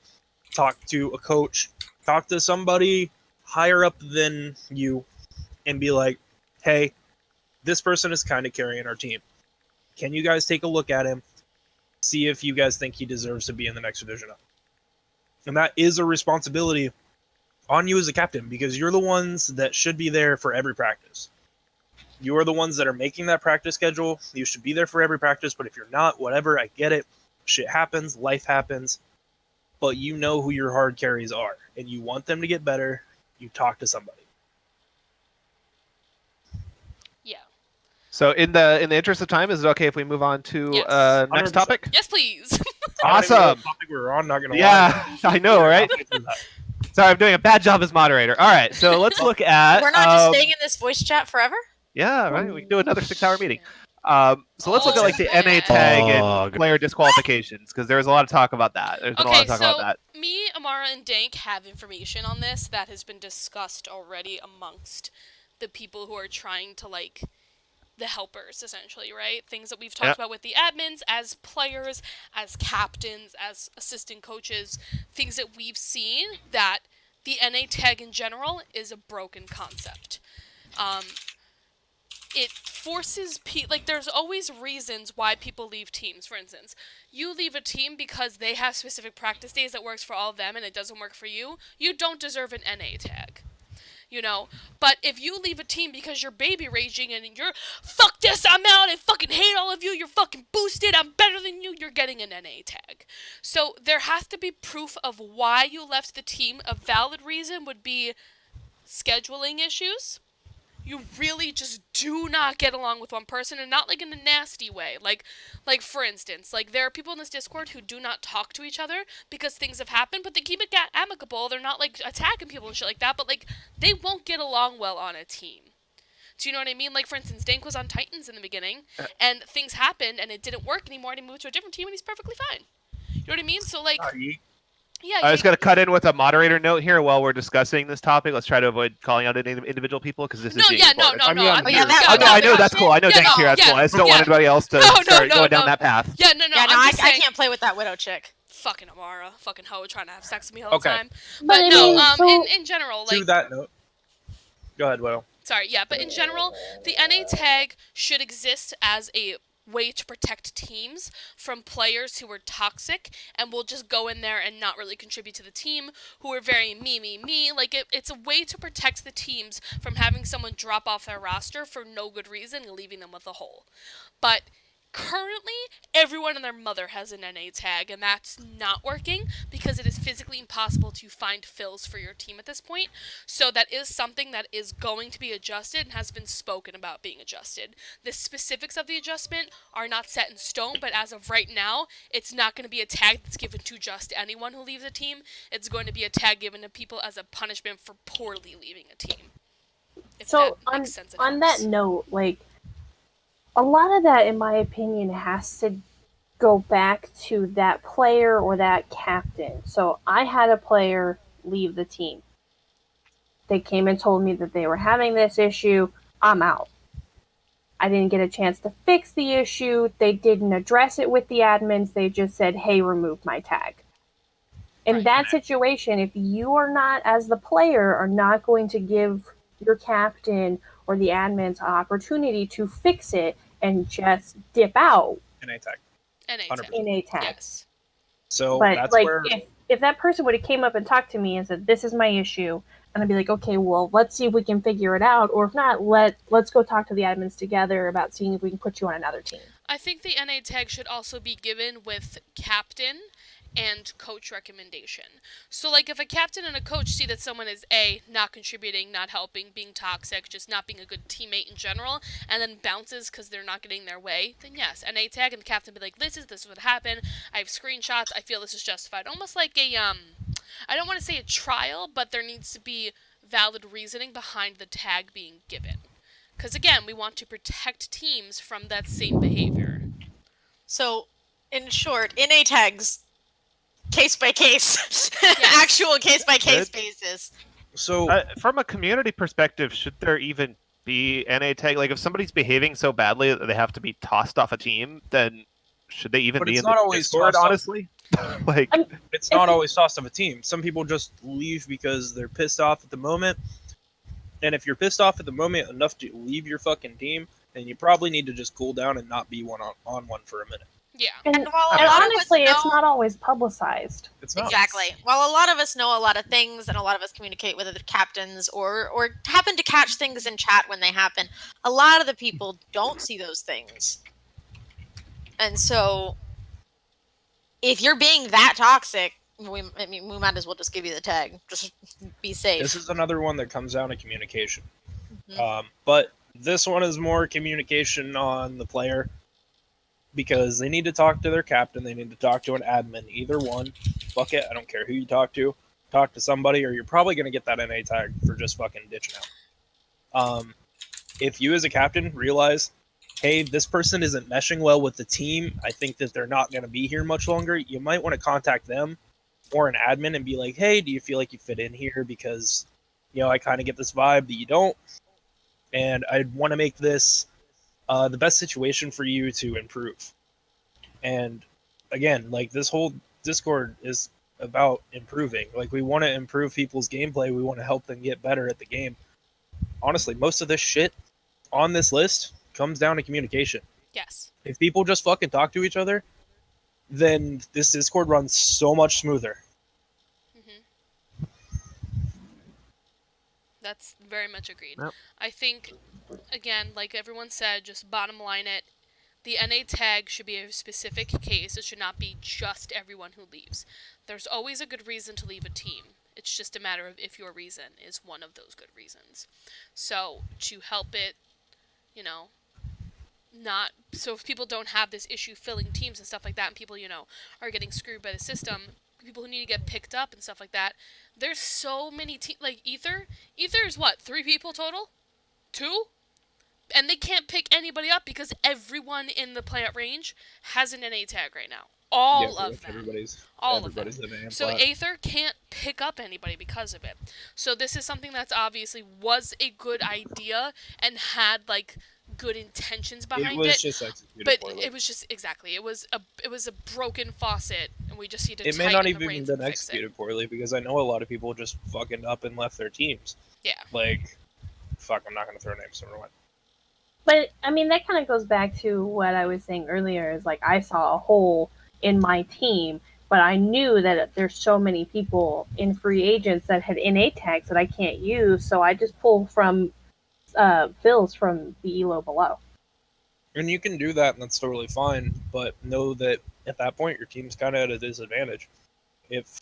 talk to a coach, talk to somebody higher up than you, and be like, hey, this person is kind of carrying our team. Can you guys take a look at him? See if you guys think he deserves to be in the next division up. And that is a responsibility on you as a captain, because you're the ones that should be there for every practice. You are the ones that are making that practice schedule. You should be there for every practice, but if you're not, whatever, I get it. Shit happens, life happens, but you know who your hard carries are, and you want them to get better, you talk to somebody. Yeah. So in the interest of time, is it okay if we move on to Yes. next 100%. topic? Yes, please. Awesome. Topic we were on, not gonna lie. Yeah, I know, right? Sorry, I'm doing a bad job as moderator. All right, so let's look at. We're not just staying in this voice chat forever. Yeah, right. We can do another 6-hour meeting. So let's look at like the Oh, NA tag and player disqualifications because there's a lot of talk about that. There's been a lot of talk about that. Me, Amara, and Dank have information on this that has been discussed already amongst the people who are trying to, like, the helpers, essentially, right? Things that we've talked about with the admins, as players, as captains, as assistant coaches, things that we've seen that the NA tag in general is a broken concept. It forces there's always reasons why people leave teams. For instance, you leave a team because they have specific practice days that works for all of them and it doesn't work for you. You don't deserve an NA tag. You know, but if you leave a team because you're baby raging and you're, fuck this, I'm out, I fucking hate all of you, you're fucking boosted, I'm better than you, you're getting an NA tag. So there has to be proof of why you left the team. A valid reason would be scheduling issues. You really just do not get along with one person, and not like in a nasty way. Like for instance, like there are people in this Discord who do not talk to each other because things have happened, but they keep it amicable. They're not like attacking people and shit like that, but like they won't get along well on a team. Do you know what I mean? Like for instance, Dank was on Titans in the beginning, and things happened, and it didn't work anymore, and he moved to a different team, and he's perfectly fine. You know what I mean? So like. Yeah, I just got to cut in with a moderator note here while we're discussing this topic. Let's try to avoid calling out individual people because this is being recorded. I know that's cool. I know Dank's here. That's cool. I just don't want anybody else to start going down that path. I can't play with that widow chick. Fucking Amara, fucking hoe, trying to have sex with me all the time. But in general, like to that note. Go ahead, Widow. Sorry, yeah, but in general, the NA tag should exist as a way to protect teams from players who are toxic and will just go in there and not really contribute to the team, who are very me. Like, it's a way to protect the teams from having someone drop off their roster for no good reason and leaving them with a hole. But currently, everyone and their mother has an NA tag, and that's not working because it is physically impossible to find fills for your team at this point. So that is something that is going to be adjusted and has been spoken about being adjusted. The specifics of the adjustment are not set in stone, but as of right now, it's not going to be a tag that's given to just anyone who leaves a team. It's going to be a tag given to people as a punishment for poorly leaving a team. So on that note, like, a lot of that, in my opinion, has to go back to that player or that captain. So I had a player leave the team. They came and told me that they were having this issue. I'm out. I didn't get a chance to fix the issue. They didn't address it with the admins. They just said, hey, remove my tag. In that situation, if you are not, as the player, are not going to give your captain or the admins an opportunity to fix it, and just dip out. NA tag. NA tag. Yes. So but that's like, where if that person would have came up and talked to me and said, "This is my issue," and I'd be like, "Okay, well, let's see if we can figure it out, or if not, let's go talk to the admins together about seeing if we can put you on another team." I think the NA tag should also be given with captain and coach recommendation. So, like, if a captain and a coach see that someone is A, not contributing, not helping, being toxic, just not being a good teammate in general, and then bounces because they're not getting their way, then yes, NA tag, and the captain be like, this is what happened, I have screenshots, I feel this is justified. Almost like a, I don't want to say a trial, but there needs to be valid reasoning behind the tag being given. Because, again, we want to protect teams from that same behavior. So, in short, NA tags, case by case, Yes. actual case by case basis. So, from a community perspective, should there even be NA tag? Like, if somebody's behaving so badly that they have to be tossed off a team, then should they even be in the Discord, honestly? Like, it's not always tossed off a team. Some people just leave because they're pissed off at the moment. And if you're pissed off at the moment enough to leave your fucking team, then you probably need to just cool down and not be one on one for a minute. Yeah. And honestly, it's not always publicized. It's not. Exactly. While a lot of us know a lot of things and a lot of us communicate with other captains or happen to catch things in chat when they happen, a lot of the people don't see those things. And so, if you're being that toxic, we might as well just give you the tag. Just be safe. This is another one that comes down to communication. Mm-hmm. But this one is more communication on the player. because they need to talk to their captain, they need to talk to an admin, either one. Fuck it, I don't care who you talk to. Talk to somebody, or you're probably going to get that NA tag for just fucking ditching out. If you as a captain realize, hey, this person isn't meshing well with the team, I think that they're not going to be here much longer, you might want to contact them or an admin and be like, hey, do you feel like you fit in here? Because, you know, I kind of get this vibe that you don't, and I want to make this the best situation for you to improve. And again, like, this whole Discord is about improving. Like, we want to improve people's gameplay, we want to help them get better at the game. Honestly, most of this shit on this list comes down to communication. Yes. If people just fucking talk to each other, then this Discord runs so much smoother. That's very much agreed. Yep. I think, again, like everyone said, just bottom line it, the NA tag should be a specific case. It should not be just everyone who leaves. There's always a good reason to leave a team. It's just a matter of if your reason is one of those good reasons. So, to help it, you know, not... So if people don't have this issue filling teams and stuff like that, and people, you know, are getting screwed by the system, people who need to get picked up and stuff like that, there's so many teams... Like, Ether is what, 3 people total? 2? And they can't pick anybody up because everyone in the Planet Range has an NA tag right now. All of them. All of them. So Aether can't pick up anybody because of it. So this is something that's obviously was a good idea and had, like, good intentions behind it. It was just executed but poorly. it was just exactly. It was a broken faucet, and we just need to. It may not tighten the even reins been and fix it. executed poorly, because I know a lot of people just fucking up and left their teams. Yeah. Like, fuck, I'm not gonna throw names. Never mind. But I mean, that kind of goes back to what I was saying earlier. Is like I saw a hole in my team, but I knew that there's so many people in free agents that had NA tags that I can't use, so I just pull from fills from the elo below. And you can do that, and that's totally fine. But know that at that point, your team's kind of at a disadvantage. If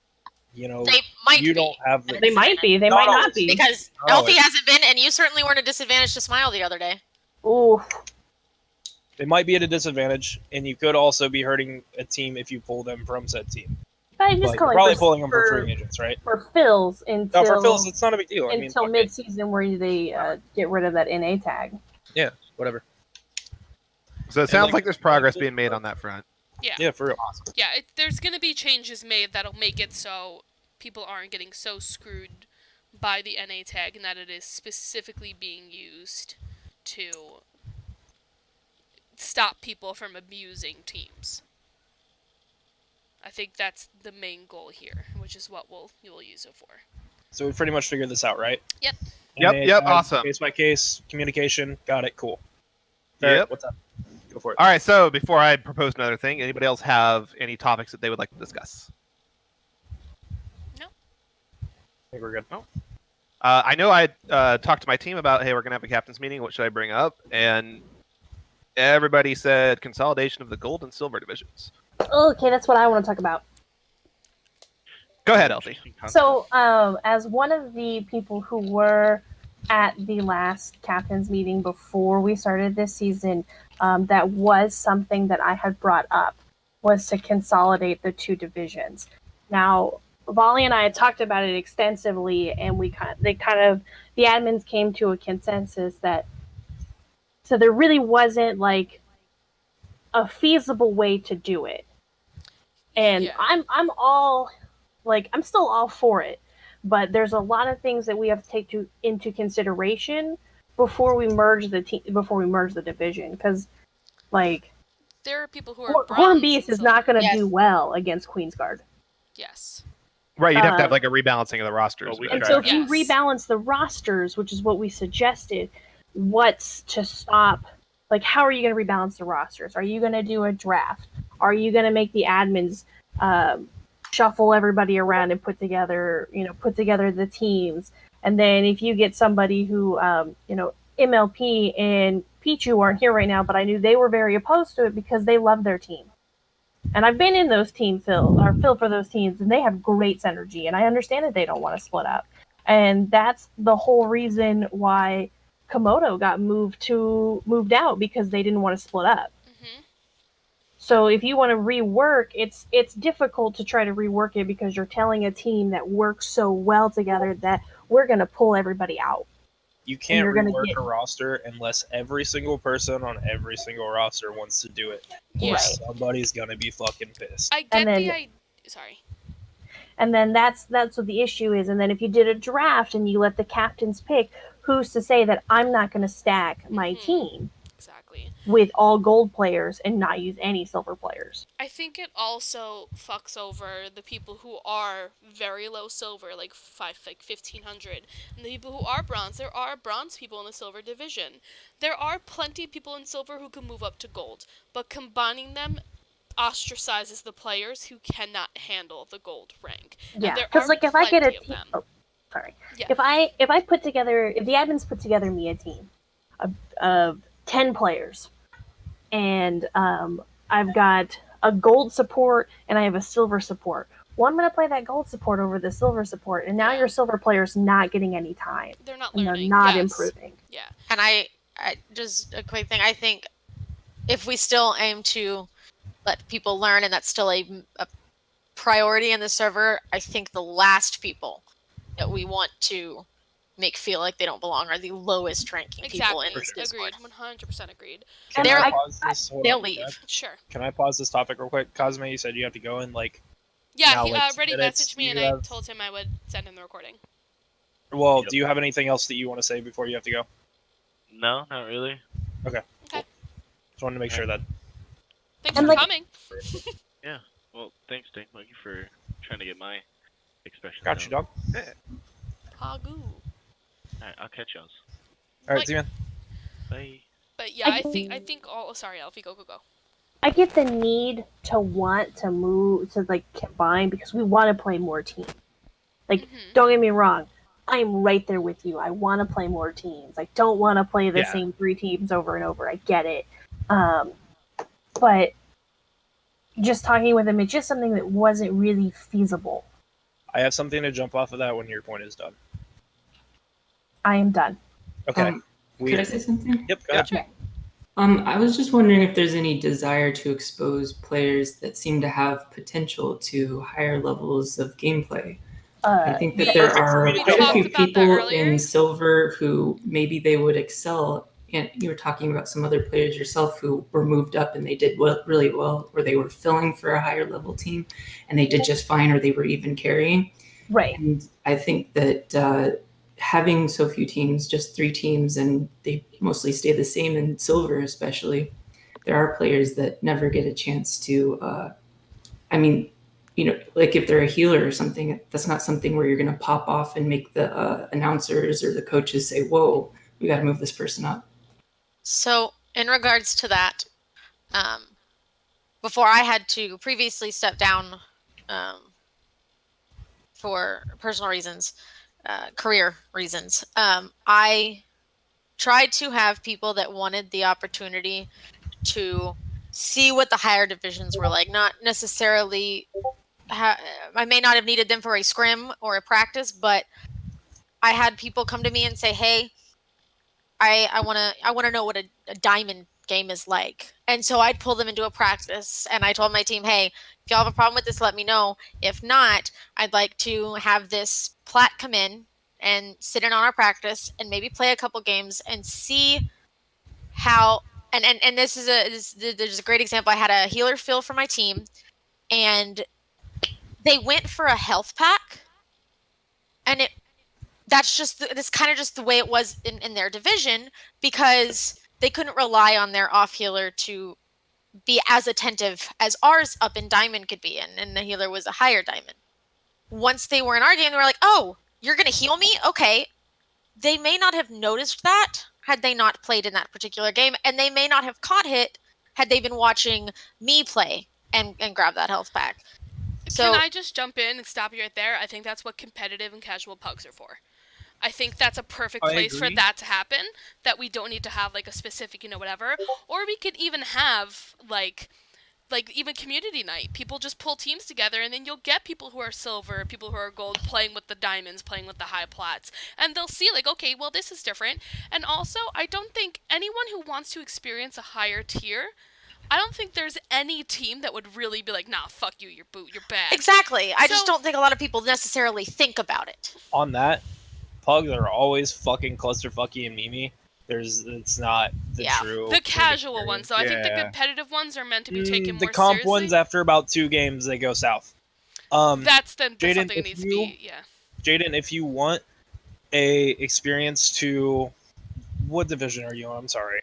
you know They might you be. don't have the They might be, they Not might not always, be. Because Oh, Elfie it- hasn't been, and you certainly weren't a disadvantage to Smile the other day. Ooh, they might be at a disadvantage, and you could also be hurting a team if you pull them from said team. I But just you're call probably it pulling them for free agents, right? for fills until No, for fills, it's not a big deal. I mean, until fuck it. mid-season where they get rid of that NA tag. Whatever. So it sounds like- like there's progress being made on that front. Yeah, for real. Yeah, there's going to be changes made that'll make it so people aren't getting so screwed by the NA tag, and that it is specifically being used to stop people from abusing teams. I think that's the main goal here, which is what you'll use it for. So we pretty much figured this out, right? Yep. Yep, awesome. Case by case, communication, got it, cool. Barrett, Yep. what's up? Go for it. All right, so before I propose another thing, anybody else have any topics that they would like to discuss? I think we're good. I know I talked to my team about, hey, we're going to have a captain's meeting. What should I bring up? And everybody said consolidation of the gold and silver divisions. Okay, that's what I want to talk about. Go ahead, Elfie. So, as one of the people who were at the last captain's meeting before we started this season, that was something that I had brought up, was to consolidate the 2 divisions. Now, Volley and I had talked about it extensively, and the admins came to a consensus that, so there really wasn't like a feasible way to do it. And Yeah. I'm all like, I'm still all for it, but there's a lot of things that we have to take into consideration before we merge the division, because like There are people who are Horn bronze Beast and is not going to Yes. do well against Queensguard. Yes. Right, you'd have to have Uh, like a rebalancing of the rosters. Well, we And Right. so if you Yes. rebalance the rosters, which is what we suggested, what's to stop? Like, how are you going to rebalance the rosters? Are you going to do a draft? Are you going to make the admins shuffle everybody around and put together the teams? And then if you get somebody who, MLP and Pichu aren't here right now, but I knew they were very opposed to it because they love their team. And I've been in those team fill for those teams, and they have great synergy. And I understand that they don't want to split up, and that's the whole reason why Komodo got moved out, because they didn't want to split up. Hmm. So if you want to rework, it's difficult to try to rework it because you're telling a team that works so well together that we're going to pull everybody out. You can't you're gonna rework get- a roster unless every single person on every single roster wants to do it. Or Yeah. somebody's gonna be fucking pissed. I get And then- the idea. Sorry. And then that's what the issue is. And then if you did a draft and you let the captains pick, who's to say that I'm not going to stack my Mhm. team Exactly. with all gold players and not use any silver players? I think it also fucks over the people who are very low silver, like 1500, and the people who are bronze. There are bronze people in the silver division. There are plenty of people in silver who can move up to gold, but combining them ostracizes the players who cannot handle the gold rank. And Yeah, there because are like if I get a plenty of team, them. oh, sorry, Yeah. if the admins put together me a team of 10 players, and I've got a gold support and I have a silver support. Well, I'm going to play that gold support over the silver support, and now Yeah. your silver player's not getting any time, They're not and learning. they're not yes. improving. Yeah. And I just a quick thing. I think if we still aim to let people learn, and that's still a priority in the server, I think the last people that we want to make feel like they don't belong are the lowest ranking people Exactly. in this Discord. Agreed. 100% agreed. Can They're- I pause this? Hold They'll on, leave. Jeff. Sure. Can I pause this topic real quick? Cosme, you said you have to go in like. Yeah, Now, he like, 2 already minutes, messaged me, and you I have- told him I would send him the recording. Well, Yep. do you have anything else that you want to say before you have to go? No, not really. Just wanted to make sure that. Thanks And, for like- coming. Well, thanks, Dink Monkey, for trying to get my expression. Got you, dog. Pagoo. Alright, I'll catch y'all. All right, Like- see you, man. Bye. But yeah, I I think all. Sorry, Alfie, go. I get the need to want to move to like combine because we want to play more teams. Like, Mhm. don't get me wrong, I'm right there with you. I want to play more teams. I don't want to play the Yeah. same 3 teams over and over. I get it, but just talking with him, it's just something that wasn't really feasible. I have something to jump off of that when your point is done. I am done. Okay. Could I say something? Yep. Go ahead. Sure. I was just wondering if there's any desire to expose players that seem to have potential to higher levels of gameplay. I think that we- there are we quite a talked few about that people earlier. in silver who maybe they would excel. And you were talking about some other players yourself who were moved up and they did really well, or they were filling for a higher level team and they did just fine, or they were even carrying. Right. And I think that having so few teams, just 3 teams, and they mostly stay the same in silver, especially, there are players that never get a chance to. Like if they're a healer or something, that's not something where you're going to pop off and make the announcers or the coaches say, "Whoa, we got to move this person up." So, in regards to that, before I had to previously step down for personal reasons, career reasons, I tried to have people that wanted the opportunity to see what the higher divisions were like. Not necessarily, I may not have needed them for a scrim or a practice, but I had people come to me and say, "Hey, I want to know what a diamond game is like." And so I'd pull them into a practice, and I told my team, "Hey, if y'all have a problem with this, let me know. If not, I'd like to have this plat come in and sit in on our practice and maybe play a couple games and see how." And there's a great example. I had a healer fill for my team, and they went for a health pack, and that's kind of just the way it was in their division, because they couldn't rely on their off healer to be as attentive as ours up in diamond could be, and the healer was a higher diamond. Once they were in our game, they were like, "Oh, you're gonna heal me? Okay." They may not have noticed that had they not played in that particular game, and they may not have caught it had they been watching me play and grab that health pack. So Can I just jump in and stop you right there? I think that's what competitive and casual pugs are for. I think that's a perfect I place for agree. that to happen, that we don't need to have like a specific, whatever. Or we could even have like even community night. People just pull teams together, and then you'll get people who are silver, people who are gold playing with the diamonds, playing with the high plats. And they'll see like, okay, well, this is different. And also, I don't think anyone who wants to experience a higher tier, I don't think there's any team that would really be like, nah, fuck you, you're bad. Exactly. I just So- don't think a lot of people necessarily think about it. On that, pugs are always fucking clusterfucky and memey. It's not the Yeah. true. The casual ones, though. I think the Yeah. competitive ones are meant to be taken The more comp seriously. ones, after about 2 games, they go south. That's Jaden, something that if needs to you- be, yeah. Jaden, if you want a experience to, what division are you on? I'm sorry,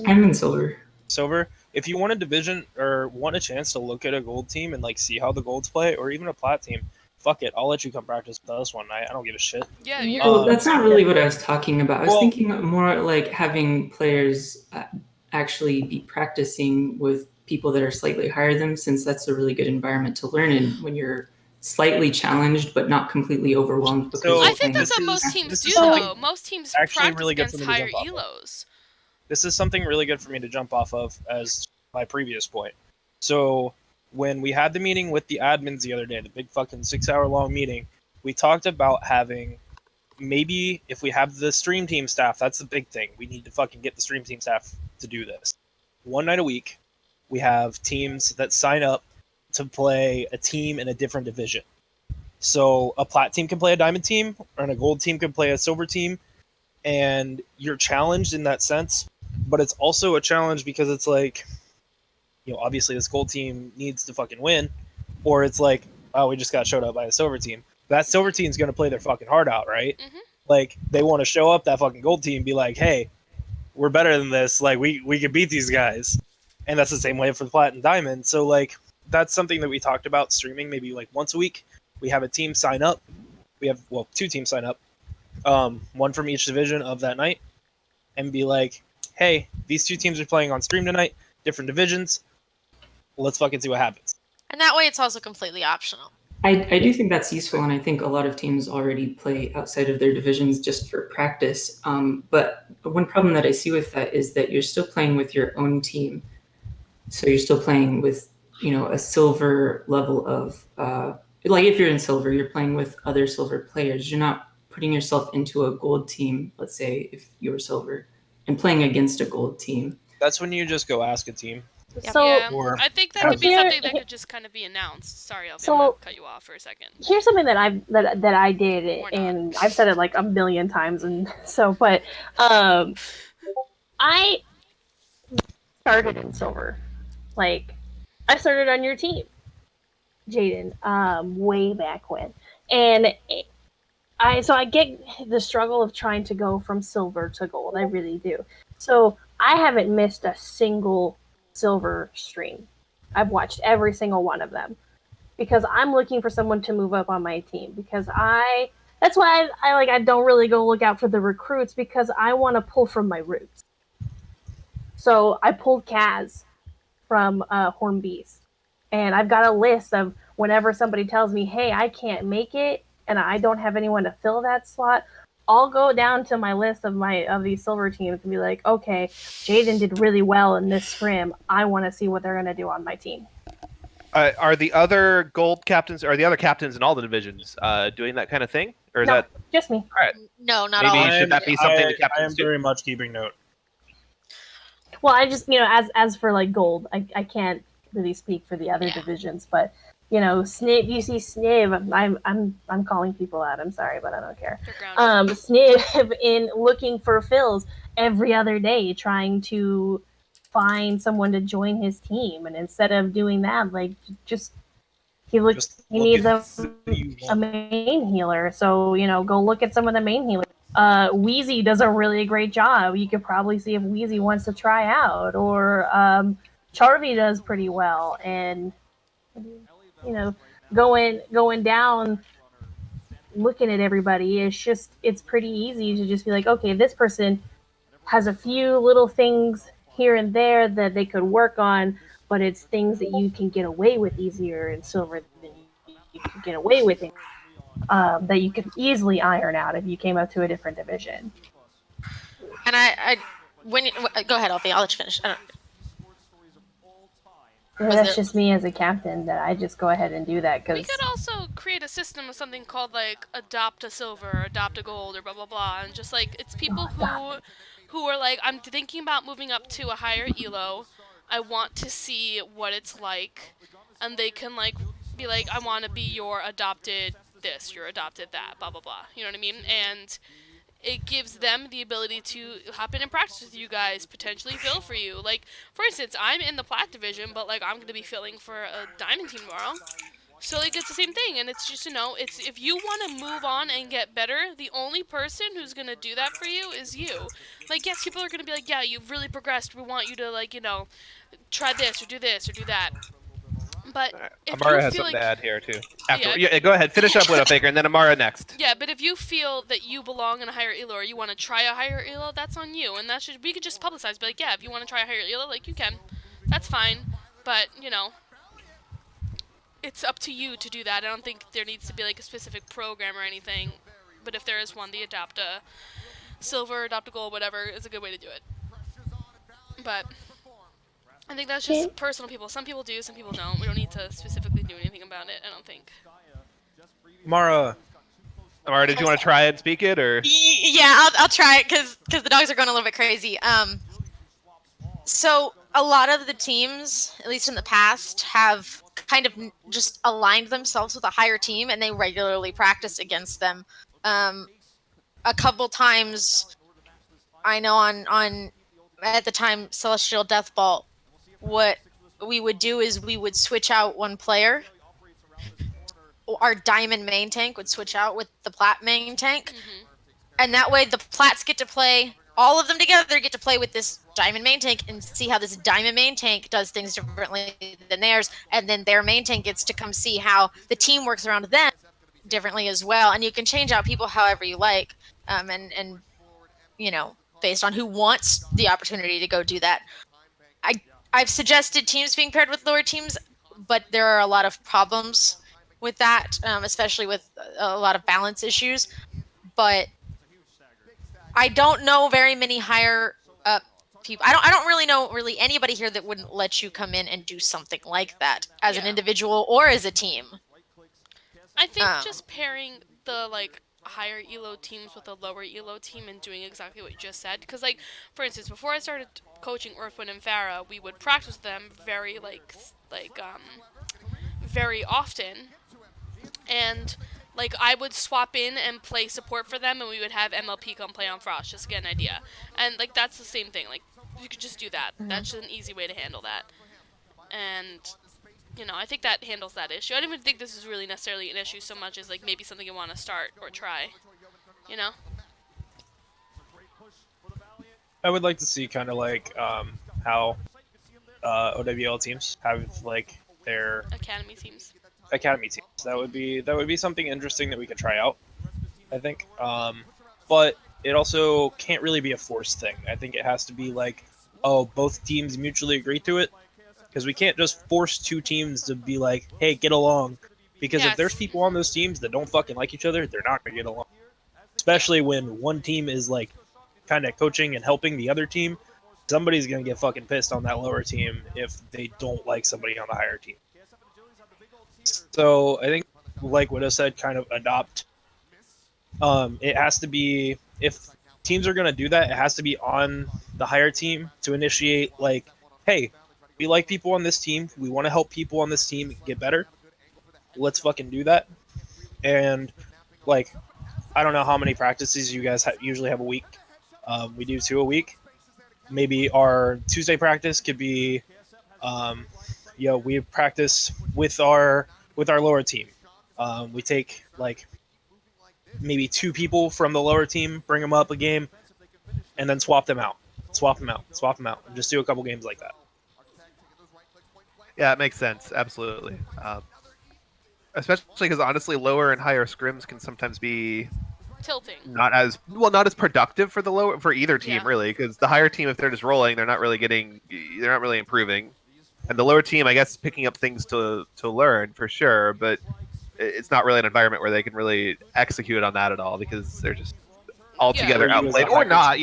I'm in silver. silver. If you want a division or want a chance to look at a gold team and like see how the golds play, or even a plat team, fuck it, I'll let you come practice with us one night. I don't give a shit. Yeah, you're, Well, that's not really what I was talking about. I was Well- thinking more like having players actually be practicing with people that are slightly higher than them, since that's a really good environment to learn in when you're slightly challenged but not completely overwhelmed. Because So- I you're think playing that's what this most is- teams this do, is something though. Most teams actually practice really good against for me to higher jump off of. elos. This is something really good for me to jump off of as my previous point. So when we had the meeting with the admins the other day, the big fucking 6-hour long meeting, we talked about having, maybe if we have the stream team staff, that's the big thing. We need to fucking get the stream team staff to do this. One night a week, we have teams that sign up to play a team in a different division. So a plat team can play a diamond team, and a gold team can play a silver team, and you're challenged in that sense. But it's also a challenge because it's like, obviously this gold team needs to fucking win, or it's like, oh, we just got showed up by a silver team. That silver team's gonna play their fucking heart out, right? Mhm. Like they want to show up that fucking gold team, be like, hey, we're better than this. Like we can beat these guys, and that's the same way for the plat and diamond. So like that's something that we talked about streaming maybe like once a week. We have a team sign up. We have 2 teams sign up, one from each division of that night, and be like, hey, these 2 teams are playing on stream tonight, different divisions. Let's fucking see what happens. And that way it's also completely optional. I do think that's useful, and I think a lot of teams already play outside of their divisions just for practice. But one problem that I see with that is that you're still playing with your own team, so you're still playing with a silver level of like if you're in silver, you're playing with other silver players. You're not putting yourself into a gold team. Let's say if you were silver and playing against a gold team. That's when you just go ask a team. So yeah, Or- I think that So could be here- something that could just kind of be announced. Sorry, Alfie, So- I'm gonna cut you off for a second. here's something that I did, Or not. and I've said it like a million times, and so, but I started in silver. Like, I started on your team, Jaden, way back when, and I get the struggle of trying to go from silver to gold. I really do. So I haven't missed a single silver stream. I've watched every single one of them because I'm looking for someone to move up on my team, because that's why I don't really go look out for the recruits, because I want to pull from my roots. So I pulled Kaz from Horn Beast, and I've got a list of whenever somebody tells me, hey, I can't make it and I don't have anyone to fill that slot, I'll go down to my list of these silver teams and be like, okay, Jaden did really well in this scrim. I want to see what they're going to do on my team. Are the other gold captains, or the other captains in all the divisions, doing that kind of thing, or is No, that just me. No, not Maybe all. should that be something the I am captains do? very much keeping note. Well, I just, as for like gold, I can't really speak for the other Yeah. divisions, but Snib, you see Snib, I'm calling people out. I'm sorry, but I don't care. They're grounded. Snib in looking for fills every other day, trying to find someone to join his team, and instead of doing that, like he Just needs look a at who you want. main healer. So go look at some of the main healers. Wheezy does a really great job. You could probably see if Wheezy wants to try out, or Charvy does pretty well, and going down, looking at everybody, it's pretty easy to just be like, okay, this person has a few little things here and there that they could work on, but it's things that you can get away with easier in silver than you can get away with in, that you could easily iron out if you came up to a different division. And go ahead, Alfie. I'll let you finish. Was That's there- just me as a captain, that I just go ahead and do that We because could also create a system of something called like adopt a silver, adopt a gold, or blah blah blah, and just like it's people who are like, I'm thinking about moving up to a higher elo. I want to see what it's like, and they can like be like, I want to be your adopted this, your adopted that, blah blah blah. You know what I mean? And it gives them the ability to hop in and practice with you guys, potentially fill for you. Like, for instance, I'm in the Plat division, but like I'm gonna be filling for a Diamond team tomorrow. So like it's the same thing, and it's just, it's if you want to move on and get better, the only person who's gonna do that for you is you. Like, yes, people are gonna be like, yeah, you've really progressed. We want you to like, try this or do that. But if Amara you has feel something like, to add here too. Yeah. Yeah, go ahead. Finish up Widowfaker, and then Amara next. yeah, but if you feel that you belong in a higher elo or you want to try a higher elo, that's on you, and we could just publicize, be like, yeah, if you want to try a higher elo, like you can, that's fine. But it's up to you to do that. I don't think there needs to be like a specific program or anything, but if there is one, the Adopt a Silver, Adopt a Gold, whatever, is a good way to do it. But I think that's just personal people. Some people do, some people don't. We don't need to specifically do anything about it, I don't think. Mara, did you want to try and speak it, or? Yeah, I'll try it because the dogs are going a little bit crazy. So a lot of the teams, at least in the past, have kind of just aligned themselves with a higher team, and they regularly practice against them. A couple times, I know on at the time Celestial Deathbolt, what we would do is we would switch out one player. Our Diamond main tank would switch out with the Plat main tank, and that way the Plats get to play. All of them together get to play with this Diamond main tank and see how this Diamond main tank does things differently than theirs, and then their main tank gets to come see how the team works around them differently as well. And you can change out people however you like, and based on who wants the opportunity to go do that. I've suggested teams being paired with lower teams, but there are a lot of problems with that, especially with a lot of balance issues. But I don't know very many higher up people. I don't really know anybody here that wouldn't let you come in and do something like that as an individual or as a team. I think just pairing the higher elo teams with a lower elo team and doing exactly what you just said, because for instance, before I started coaching Earthwind and Farah, we would practice them very very often, and I would swap in and play support for them, and we would have MLP come play on Frost, just to get an idea. And that's the same thing, you could just do that. That's just an easy way to handle that. And I think that handles that issue. I don't even think this is really necessarily an issue so much as maybe something you want to start or try. I would like to see kind of how OWL teams have their academy teams. That would be something interesting that we could try out, I think. But it also can't really be a forced thing. I think it has to be both teams mutually agree to it. Because we can't just force two teams to be like, hey, get along. Because if there's people on those teams that don't fucking like each other, they're not going to get along. Especially when one team is kind of coaching and helping the other team. Somebody's going to get fucking pissed on that lower team if they don't like somebody on the higher team. So I think, like Widow said, kind of adopt. It has to be, if teams are going to do that, it has to be on the higher team to initiate, hey, we like people on this team. We want to help people on this team get better. Let's fucking do that. And I don't know how many practices you guys usually have a week. We do 2 a week. Maybe our Tuesday practice could be, we practice with our lower team. We take maybe 2 people from the lower team, bring them up a game, and then swap them out, and just do a couple games like that. Yeah, it makes sense. Absolutely. Especially because honestly, lower and higher scrims can sometimes be tilting. Not as productive for either team, really. Because the higher team, if they're just rolling, they're not really improving. And the lower team, I guess, is picking up things to learn for sure, but it's not really an environment where they can really execute on that at all because they're just altogether outplayed or not.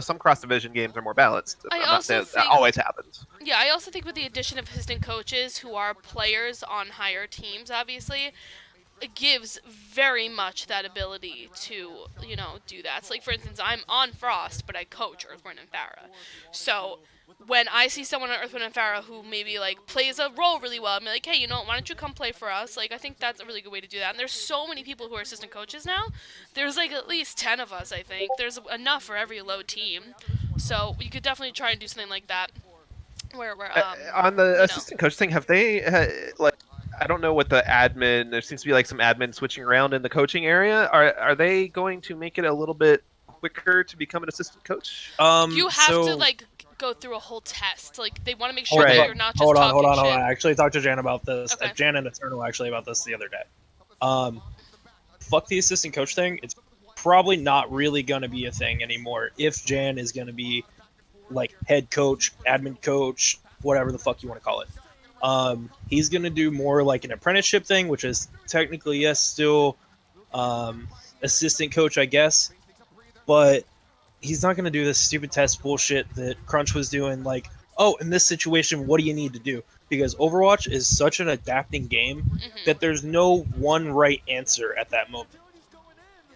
Some cross division games are more balanced. I'm not saying that always happens. Yeah, I also think with the addition of assistant coaches who are players on higher teams, obviously, gives very much that ability to, do that. So, like, for instance, I'm on Frost, but I coach Earthborn and Farah. So when I see someone on Earthborn and Farah who maybe, like, plays a role really well, I'm like, hey, why don't you come play for us? Like, I think that's a really good way to do that. And there's so many people who are assistant coaches now. There's, like, at least 10 of us, I think. There's enough for every low team. So you could definitely try and do something like that. Where on the assistant coach thing, have they I don't know what the admin. There seems to be like some admin switching around in the coaching area. Are they going to make it a little bit quicker to become an assistant coach? You have to like go through a whole test. Like they want to make sure that you're not just hold talking on. shit. I actually talked to Jan about this. Okay. Jan and Eternal actually about this the other day. Fuck the assistant coach thing. It's probably not really going to be a thing anymore if Jan is going to be like head coach, admin coach, whatever the fuck you want to call it. He's going to do more like an apprenticeship thing, which is technically, yes, still assistant coach, I guess. But he's not going to do this stupid test bullshit that Crunch was doing. Like, oh, in this situation, what do you need to do? Because Overwatch is such an adapting game that there's no one right answer at that moment.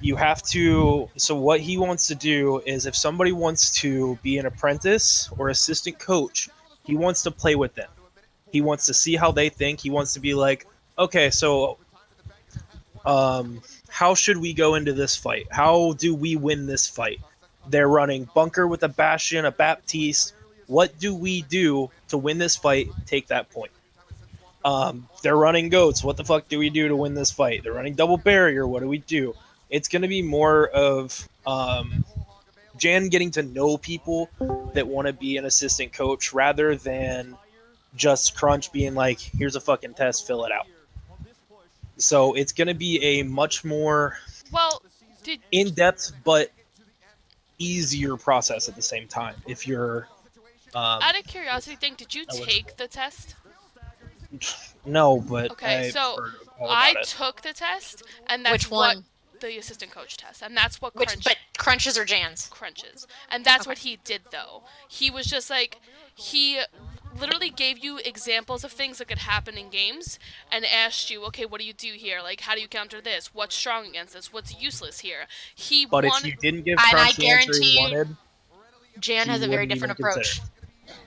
You have to. So what he wants to do is, if somebody wants to be an apprentice or assistant coach, he wants to play with them. He wants to see how they think. He wants to be like, okay, so how should we go into this fight? How do we win this fight? They're running bunker with a Bastion, a Baptiste. What do we do to win this fight? Take that point. They're running goats. What the fuck do we do to win this fight? They're running double barrier. What do we do? It's going to be more of Jan getting to know people that want to be an assistant coach rather than just Crunch being like, here's a fucking test, fill it out. So it's going to be a much more in-depth but easier process at the same time. If you're... out of curiosity, did you take the test? No, but okay, so I took the test, and that's Which one? The assistant coach test, and that's what Crunches or Jan's? Crunches, and that's what he did though. He was just like, he literally gave you examples of things that could happen in games, and asked you, okay, what do you do here? Like, how do you counter this? What's strong against this? What's useless here? But if you didn't give Crunch the answer he wanted, Jan has a very different approach.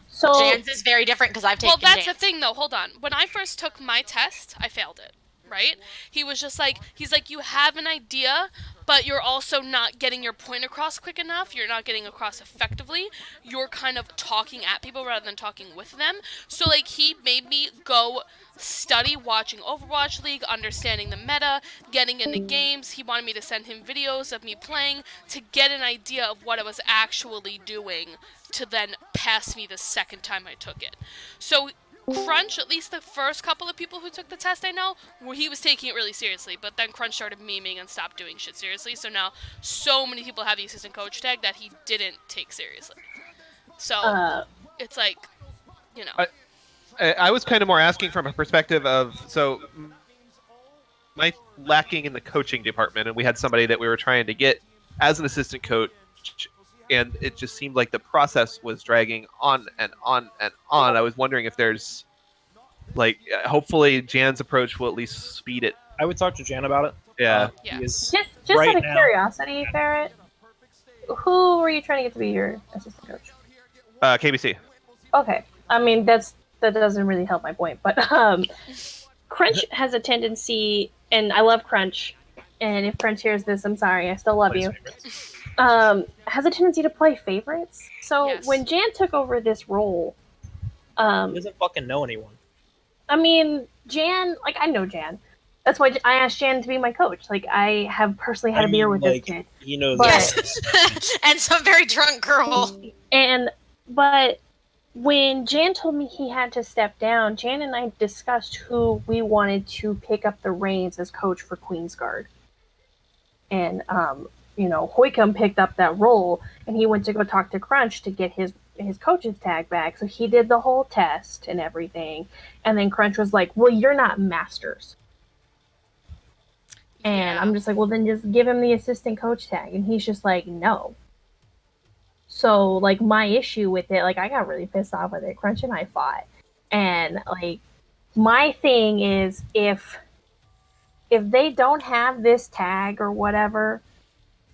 So Jan's is very different because I've taken that's the thing though. Hold on. When I first took my test, I failed it. Right? He was just like, you have an idea, but you're also not getting your point across quick enough. You're not getting across effectively. You're kind of talking at people rather than talking with them. So, like, he made me go study watching Overwatch League, understanding the meta, getting into games. He wanted me to send him videos of me playing to get an idea of what I was actually doing to then pass me the second time I took it. So Crunch, at least the first couple of people who took the test I know, he was taking it really seriously, but then Crunch started memeing and stopped doing shit seriously, so now so many people have the assistant coach tag that he didn't take seriously. So, it's like, I was kind of more asking from a perspective of, so my lacking in the coaching department, and we had somebody that we were trying to get as an assistant coach, and it just seemed like the process was dragging on and on and on. I was wondering if there's, like, hopefully Jan's approach will at least speed it. I would talk to Jan about it. Yeah. Just out of curiosity, Barrett, who were you trying to get to be your assistant coach? KBC. Okay. I mean, that doesn't really help my point, but Crunch has a tendency, and I love Crunch, and if Crunch hears this, I'm sorry, I still love you. Has a tendency to play favorites. So when Jan took over this role, he doesn't fucking know anyone. I mean, Jan, like, I know Jan. That's why I asked Jan to be my coach. Like, I have personally had a beer with this kid. You know that. And some very drunk girl. But when Jan told me he had to step down, Jan and I discussed who we wanted to pick up the reins as coach for Queensguard. And, Hoycom picked up that role, and he went to go talk to Crunch to get his coach's tag back. So he did the whole test and everything. And then Crunch was like, well, you're not masters. And I'm just like, well, then just give him the assistant coach tag. And he's just like, no. So, like, my issue with it, like, I got really pissed off with it. Crunch and I fought. And, like, my thing is if if they don't have this tag or whatever,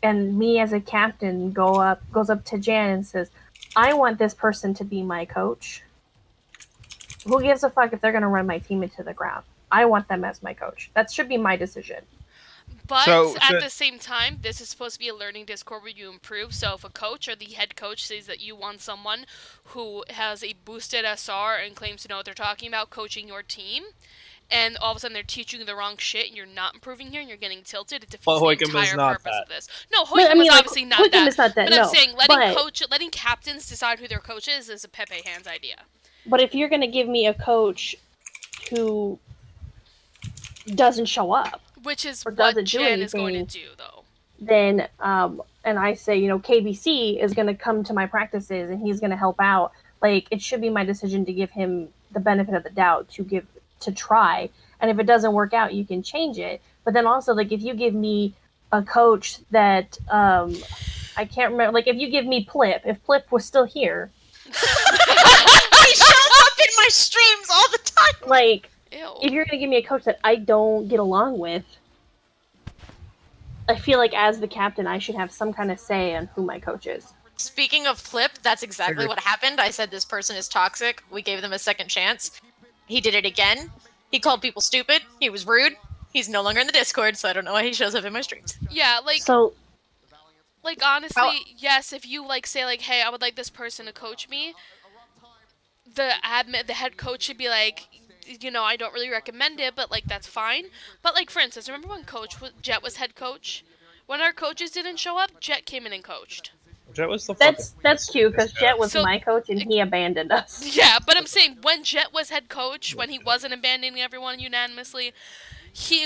and me as a captain goes up to Jan and says, I want this person to be my coach. Who gives a fuck if they're gonna run my team into the ground? I want them as my coach. That should be my decision. But So- at the same time, this is supposed to be a learning Discord where you improve. So if a coach or the head coach says that you want someone who has a boosted SR and claims to know what they're talking about coaching your team, and all of a sudden they're teaching you the wrong shit and you're not improving here and you're getting tilted, it defeats Well, the Hoykim is entire not purpose that. of this. No, But, Hoykim is obviously not Hoykim that. is not that, But no. I'm saying But- letting captains decide who their coach is a Pepe Hands idea. But if you're gonna give me a coach who doesn't show up, Which is Or what doesn't do Jen is going to anything. do, though. then and I say, you know, KBC is gonna come to my practices and he's gonna help out. Like, it should be my decision to give him the benefit of the doubt to try. And if it doesn't work out, you can change it. But then also, like, if you give me a coach that I can't remember, like, if you give me Plip, if Plip was still here, He shows up in my streams all the time. like, Ew. if you're gonna give me a coach that I don't get along with, I feel like as the captain, I should have some kind of say on who my coach is. Speaking of Flip, that's exactly Agree. what happened. I said this person is toxic. We gave them a second chance. He did it again. He called people stupid. He was rude. He's no longer in the Discord, so I don't know why he shows up in my streams. Yeah, like, So honestly, yes, if you, like, say, like, hey, I would like this person to coach me, the head coach should be like, you know, I don't really recommend it, but, like, that's fine. But, like, for instance, remember when Jet was head coach? When our coaches didn't show up, Jet came in and coached. Jet was the that's cute because Jet was So- my coach and he abandoned us. Yeah, but I'm saying when Jet was head coach, when he wasn't abandoning everyone unanimously,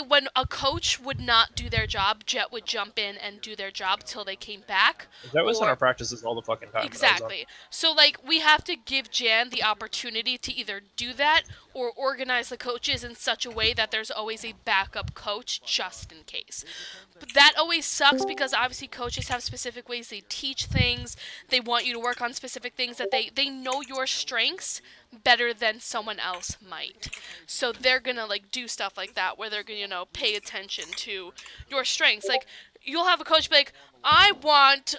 when a coach would not do their job, Jet would jump in and do their job till they came back. Jet was in or- our practices all the fucking time. Exactly. So, like, we have to give Jan the opportunity to either do that or organize the coaches in such a way that there's always a backup coach just in case. But that always sucks because obviously coaches have specific ways they teach things. They want you to work on specific things that they know your strengths better than someone else might. So they're gonna, like, do stuff like that where they're gonna, you know, pay attention to your strengths. Like, you'll have a coach be like, I want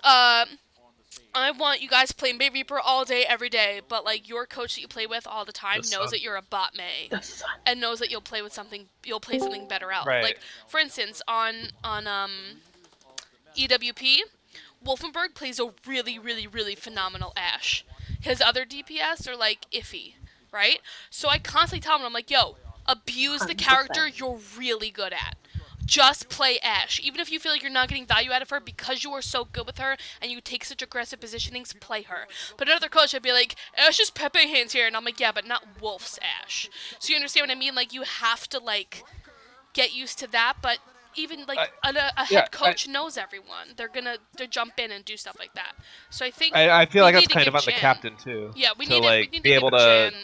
you guys playing Bay Reaper all day, every day, but, like, your coach that you play with all the time The knows sun. that you're a bot May and knows that you'll play something better out. Right. Like, for instance, on EWP, Wolfenberg plays a really, really, really phenomenal Ashe. His other DPS are, like, iffy, right? So I constantly tell him, I'm like, yo, abuse the 100%. character you're really good at. Just play Ashe. Even if you feel like you're not getting value out of her because you are so good with her and you take such aggressive positionings, play her. But another coach would be like, Ashe is Pepe Hands here. And I'm like, yeah, but not Wolf's Ashe. So you understand what I mean? Like, you have to, like, get used to that. But even, like, a head coach knows everyone. They're jump in and do stuff like that. So I think I feel we like that's need to kind give of on the Jan- captain too. Yeah, we to, need like, to be able give to. Jan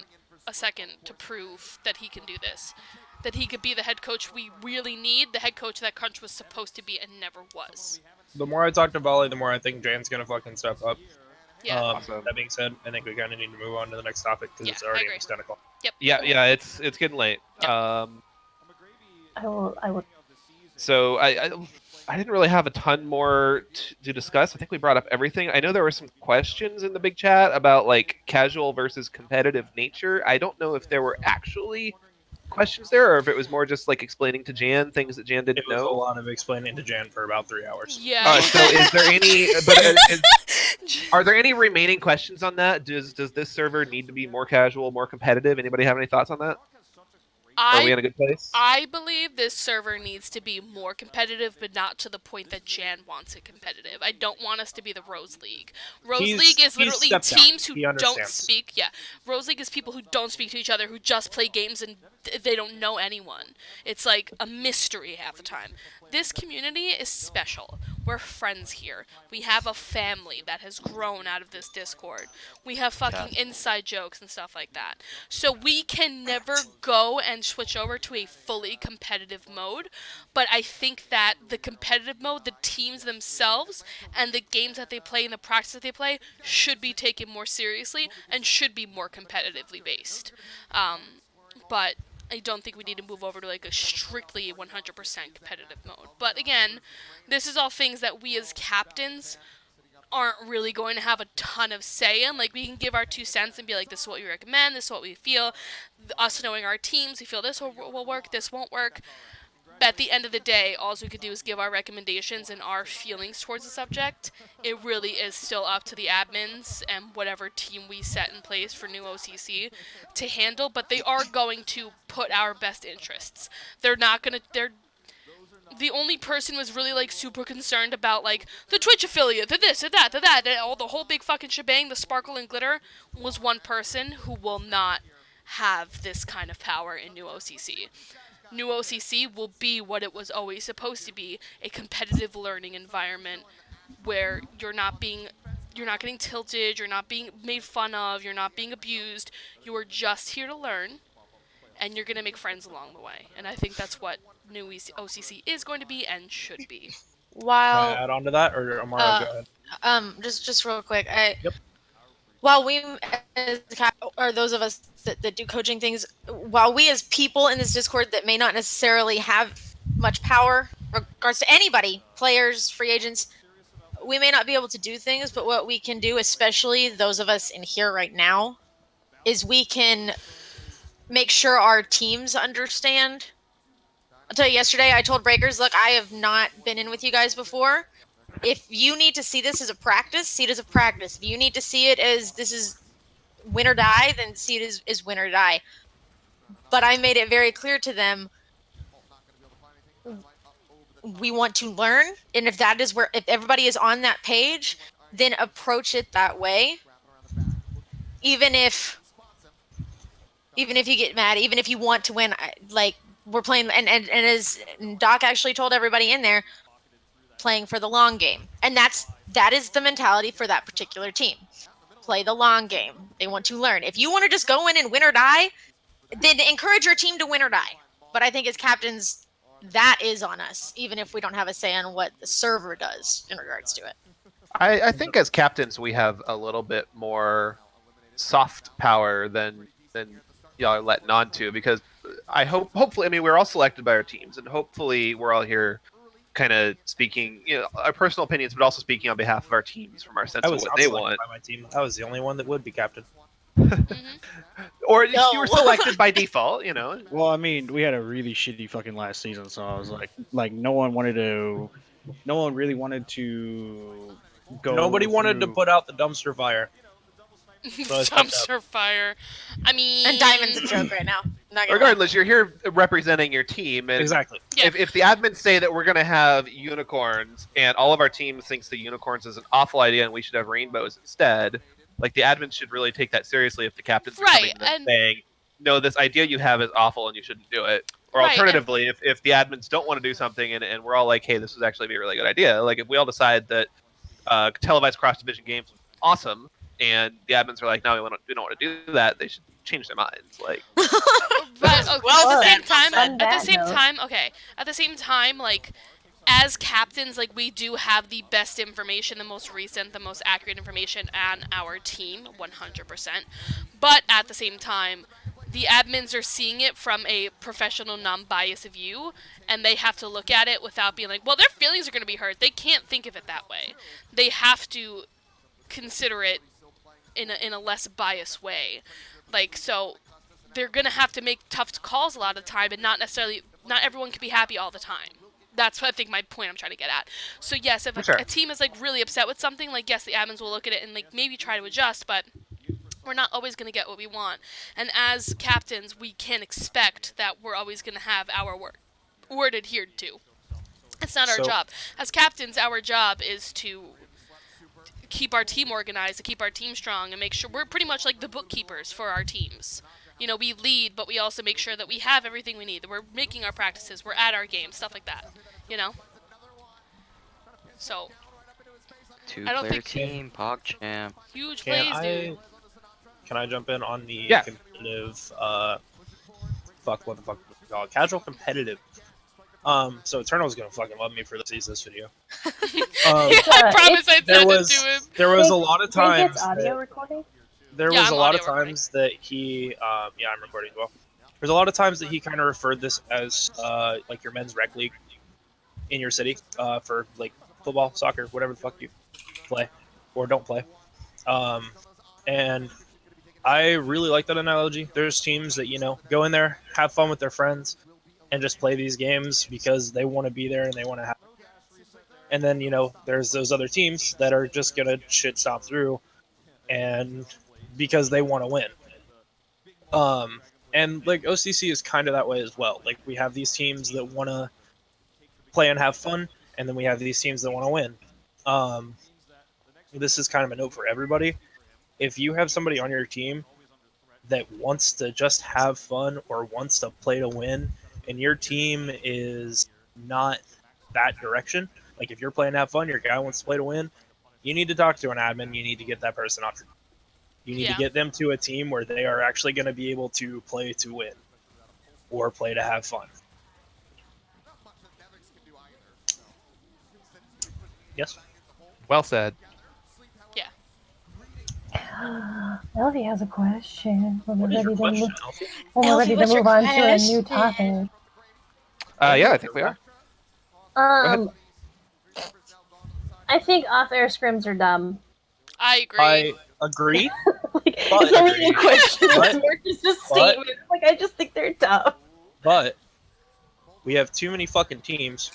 a second to prove that he can do this. That he could be the head coach we really need, the head coach that Crunch was supposed to be and never was. The more I talk to Volley, the more I think Jan's gonna fucking step up. Yeah. Awesome. That being said, I think we kind of need to move on to the next topic because Yeah, it's I already agree. almost 10 o'clock. Yeah, it's getting late. Yep. I will. So I didn't really have a ton more to discuss. I think we brought up everything. I know there were some questions in the big chat about, like, casual versus competitive nature. I don't know if there were actually questions there or if it was more just, like, explaining to Jan things that Jan didn't It was a know. lot of explaining to Jan for about 3 hours. Yeah. So is there any? Are there any remaining questions on that? Does this server need to be more casual, more competitive? Anybody have any thoughts on that? Are we in a good place? I believe this server needs to be more competitive, but not to the point that Jan wants it competitive. I don't want us to be the Rose League. Rose League is literally stepped down. teams who He don't understands. speak. Yeah, Rose League is people who don't speak to each other, who just play games and they don't know anyone. It's like a mystery half the time. This community is special. We're friends here. We have a family that has grown out of this Discord. We have fucking inside jokes and stuff like that. So we can never go and switch over to a fully competitive mode, but I think that the competitive mode, the teams themselves, and the games that they play and the practice that they play should be taken more seriously and should be more competitively based. But I don't think we need to move over to like a strictly 100% competitive mode. But again, this is all things that we as captains aren't really going to have a ton of say in. Like, we can give our 2 cents and be like, this is what we recommend, this is what we feel. Us knowing our teams, we feel this will work, this won't work. But at the end of the day, all we could do is give our recommendations and our feelings towards the subject. It really is still up to the admins and whatever team we set in place for new OCC to handle, but they are going to put our best interests. They're not going to, the only person was really, like, super concerned about, like, the Twitch affiliate, the this, the that, and all the whole big fucking shebang, the sparkle and glitter, was one person who will not have this kind of power in new OCC. New OCC will be what it was always supposed to be, a competitive learning environment where you're not getting tilted, you're not being made fun of, you're not being abused, you are just here to learn, and you're going to make friends along the way. And I think that's what new OCC is going to be and should be. While Can I add on to that, or Amara, go ahead. just real quick, Yep. While we, or those of us that do coaching things, while we as people in this Discord that may not necessarily have much power in regards to anybody, players, free agents, we may not be able to do things, but what we can do, especially those of us in here right now, is we can make sure our teams understand. I'll tell you, yesterday I told Breakers, look, I have not been in with you guys before. If you need to see this as a practice, see it as a practice. If you need to see it as this is win or die, then see it as win or die. But I made it very clear to them, we want to learn, and if that is if everybody is on that page, then approach it that way. Even if you get mad, even if you want to win, like we're playing, and as Doc actually told everybody in there, playing for the long game. And that is the mentality for that particular team. Play the long game. They want to learn. If you want to just go in and win or die, then encourage your team to win or die. But I think as captains, that is on us, even if we don't have a say on what the server does in regards to it. I think as captains we have a little bit more soft power than y'all are letting on to, because hopefully, I mean, we're all selected by our teams, and hopefully we're all here kind of speaking, our personal opinions, but also speaking on behalf of our teams from our sense of what they want. By my team. I was the only one that would be captain. Or you were selected by default, Well, I mean, we had a really shitty fucking last season, so I was like no one really wanted to go. Nobody wanted to put out the dumpster fire. So Dumpster fire. I mean, and Diamond's a joke right now. Regardless, you're here representing your team, and exactly. Yeah. If the admins say that we're going to have unicorns, and all of our team thinks the unicorns is an awful idea, and we should have rainbows instead, like the admins should really take that seriously. If the captains are coming to them saying, "No, this idea you have is awful, and you shouldn't do it," or alternatively, if the admins don't want to do something, and we're all like, "Hey, this would actually be a really good idea," like if we all decide that televised cross-division games is awesome, and the admins are like, "No, we don't want to do that," they should change their minds. Like, but at the same time, like, as captains, like, we do have the best information, the most recent, the most accurate information on our team, 100%. But at the same time, the admins are seeing it from a professional, non-biased view, and they have to look at it without being like, well, their feelings are going to be hurt. They can't think of it that way. They have to consider it in a less biased way. Like, so they're going to have to make tough calls a lot of the time, and not everyone can be happy all the time. That's what I think my point I'm trying to get at. So yes, if a team is like really upset with something, like, yes, the admins will look at it and like maybe try to adjust, but we're not always going to get what we want. And as captains, we can expect that we're always going to have our word adhered to. It's not our job. As captains, our job is to keep our team organized, to keep our team strong, and make sure we're pretty much like the bookkeepers for our teams. We lead, but we also make sure that we have everything we need, that we're making our practices, we're at our games, stuff like that, So, I don't think team, PogChamp. Huge plays, dude. Can I jump in on the competitive, what the fuck do we call it? Casual competitive. So Eternal's gonna fucking love me for this video. I promise I'd send it to him. There was a lot of times. Audio recording? There was a lot of times that he, I'm recording as well. There's a lot of times that he kind of referred this as like your men's rec league in your city for like football, soccer, whatever the fuck you play or don't play. And I really like that analogy. There's teams that, go in there, have fun with their friends, and just play these games because they want to be there and they want to have. And then, there's those other teams that are just going to shit stomp through and because they want to win. And like OCC is kind of that way as well. Like we have these teams that want to play and have fun, and then we have these teams that want to win. This is kind of a note for everybody. If you have somebody on your team that wants to just have fun or wants to play to win, and your team is not that direction, like if you're playing to have fun, your guy wants to play to win, you need to talk to an admin. You need to get that person off. You need to get them to a team where they are actually going to be able to play to win or play to have fun. Yes? Well said. Elfie has a question. When What we're is your ready to question, move, Elfie? when we're Elfie, ready to what's your move on to a new question? topic. Yeah, I think we are. I think off-air scrims are dumb. I agree. I agree. It's not really a question. But- It's more just a statement. Like, I just think they're dumb. But we have too many fucking teams.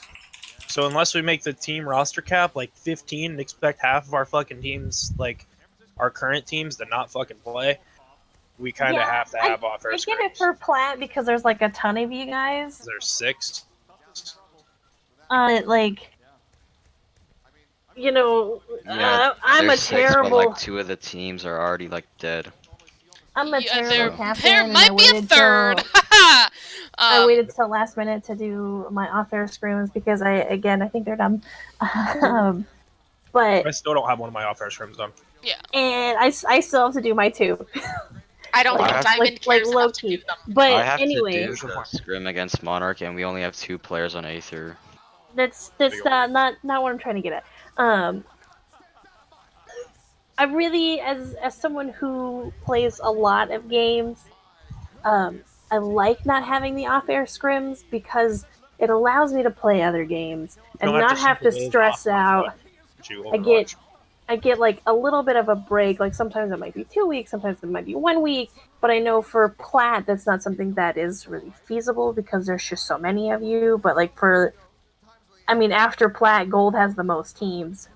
So unless we make the team roster cap like 15 and expect half of our fucking teams, like our current teams, to not fucking play, we kind of Yeah, have to have off-air I get it scrims. for Plat because there's like a ton of you guys. There's 6. Like, Yeah, I'm a there's 6, but terrible. like 2 of the teams are already like dead. I'm a Yeah, terrible captain. there and might I be a waited third. till- I waited till last minute to do my off-air scrims because I think they're dumb. But I still don't have one of my off-air scrims done. and I still have to do my 2. I don't I think have- Diamond like cares low enough to key. do them. But I have anyway, to do the scrim against Monarch, and we only have 2 players on Aether. that's not what I'm trying to get at. I really, as someone who plays a lot of games, I like not having the off-air scrims because it allows me to play other games and don't have not to have to simply stress out. Overwatch. I get like a little bit of a break. Like sometimes it might be 2 weeks, sometimes it might be 1 week. But I know for Plat, that's not something that is really feasible because there's just so many of you. But like after Plat, Gold has the most teams.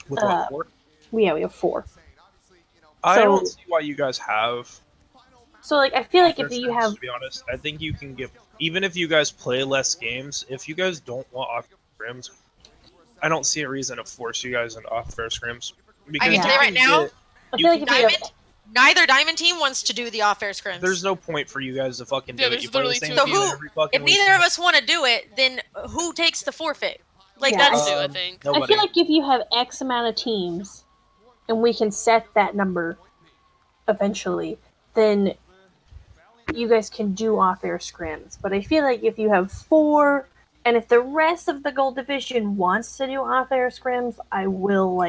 With what, 4? We have 4. I So- don't see why you guys have. So like I feel like off-air if you scrims, have to be honest, I think you can get, even if you guys play less games, if you guys don't want off-air scrims, I don't see a reason to force you guys into off-air scrims. I can you tell you right can now, get- I you feel like can if you have Diamond, neither Diamond team wants to do the off-air scrims. There's no point for you guys to fucking do Yeah, it. there's You play the literally same two of game you. every fucking If week. neither of us want to do it, then who takes the forfeit? Like Yeah. that's I think. Nobody. I feel like if you have X amount of teams, and we can set that number eventually, then you guys can do off-air scrims. But I feel like if you have 4, and if the rest of the Gold Division wants to do off-air scrims, I will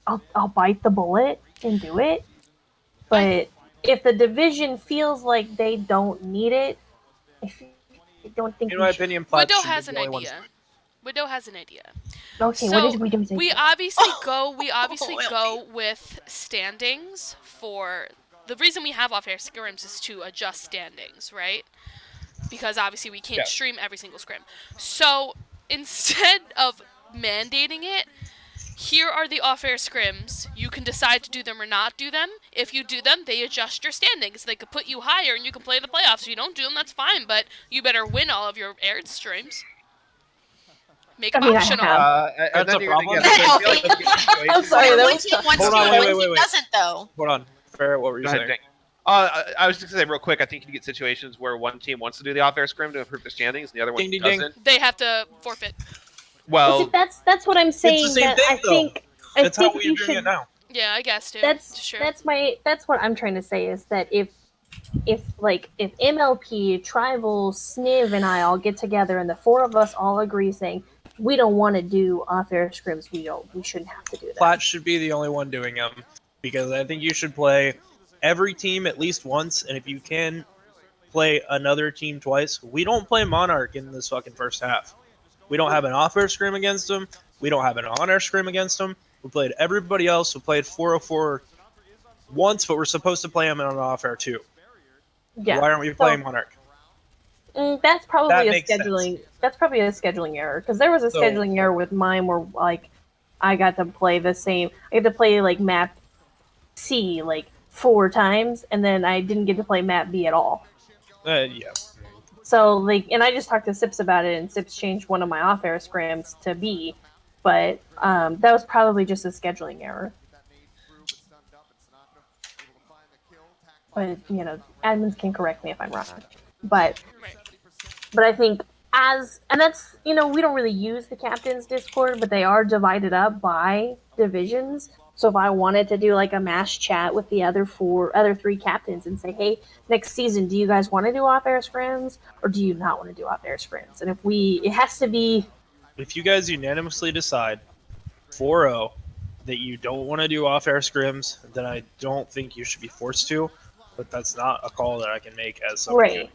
I'll bite the bullet and do it. But if the division feels like they don't need it, I don't think in we my should. opinion, Plat Widow should be has the an only ones- idea. Widow has an idea. Okay, So, what did we do? We obviously go with standings for the reason we have off-air scrims is to adjust standings, right? Because obviously we can't Yeah. stream every single scrim. So instead of mandating it, here are the off-air scrims. You can decide to do them or not do them. If you do them, they adjust your standings. They could put you higher and you can play in the playoffs. If you don't do them, that's fine, but you better win all of your aired streams. Make them I mean, I optional. have. And That's then a you're gonna problem. get- I feel like Elfie. you'll get situations I'm sorry, where- that one was team wants Hold to, on, and wait, one wait, team wait. doesn't though. Hold on. Farrah, what were you Go ahead, saying? Jake. I was just gonna say real quick. I think you get situations where one team wants to do the off-air scrim to improve their standings, and the other one Ding, ding, ding. doesn't. They have to forfeit. Well, See, that's what I'm saying. same that thing, I though. think That's how think we're you doing should. it now. Yeah, I guess, dude. That's Sure. that's what I'm trying to say is that if MLP, Tribal, Sniv, and I all get together and the 4 of us all agree saying we don't want to do off-air scrims, we shouldn't have to do that. Plat should be the only one doing them because I think you should play every team at least once, and if you can, play another team twice. We don't play Monarch in this fucking first half. We don't have an off-air scrim against them. We don't have an on-air scrim against them. We played everybody else. We played 404 once, but we're supposed to play them on an off-air too. Yeah. Why aren't we playing Monarch? That's probably That a makes scheduling. sense. That's probably a scheduling error because there was a So- scheduling error with mine where like I got to play the same. I had to play like map C like 4 times, and then I didn't get to play map B at all. Yeah. So like, and I just talked to Sips about it, and Sips changed one of my off-air scrims to B, but that was probably just a scheduling error. But you know, admins can correct me if I'm wrong. But I think and that's, you know, we don't really use the captain's Discord, but they are divided up by divisions. So if I wanted to do like a mass chat with the other 3 captains and say, hey, next season, do you guys want to do off-air scrims or do you not want to do off-air scrims? And it has to be. If you guys unanimously decide 4-0 that you don't want to do off-air scrims, then I don't think you should be forced to. But that's not a call that I can make as somebody. Right.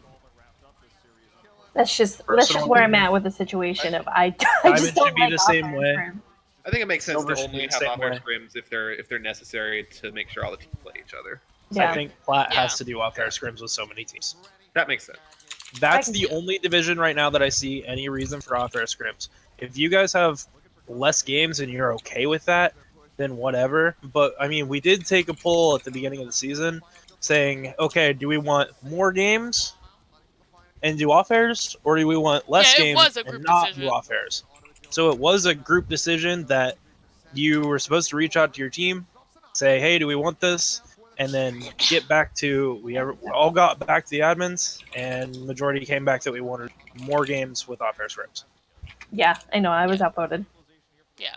That's just where I'm at with the situation of I just don't should be like the same off-air way. scrims. I think it makes sense Silver to should be only the have same off-air way. scrims if they're necessary to make sure all the teams play each other. Yeah. I think Plat has to do off-air scrims with so many teams. That makes sense. That's the only division right now that I see any reason for off-air scrims. If you guys have less games and you're okay with that, then whatever. But I mean, we did take a poll at the beginning of the season saying, okay, do we want more games and do off-airs, or do we want less Yeah, it games was a and group not decision. do off-airs? So it was a group decision that you were supposed to reach out to your team, say, hey, do we want this? And then get back to, we all got back to the admins, and majority came back that we wanted more games with off-air scrims. Yeah, I know. I was outvoted, Yeah.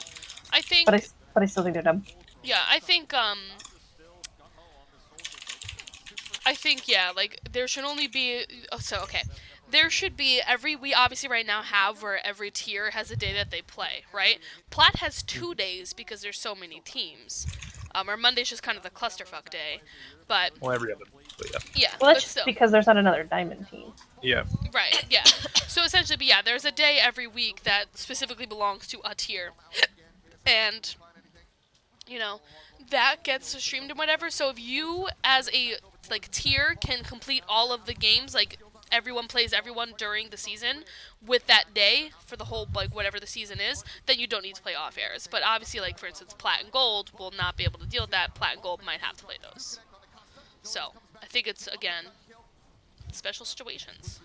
I think. but I still think they're dumb. Yeah, I think yeah, like there should only be okay. There should be we obviously right now have where every tier has a day that they play, right? Plat has 2 days because there's so many teams. Or Monday's just kind of the clusterfuck day. But Well, every other. But yeah. yeah, Well, but that's still. because there's not another diamond team. Yeah. Right, yeah. So essentially, but yeah, there's a day every week that specifically belongs to a tier. And, you know, that gets streamed and whatever. So if you, as a, like, tier can complete all of the games, like, everyone plays everyone during the season with that day for the whole, like, whatever the season is, then you don't need to play off-airs. But obviously, like, for instance, Plat and Gold will not be able to deal with that. Plat and Gold might have to play those. So, I think it's, again, special situations.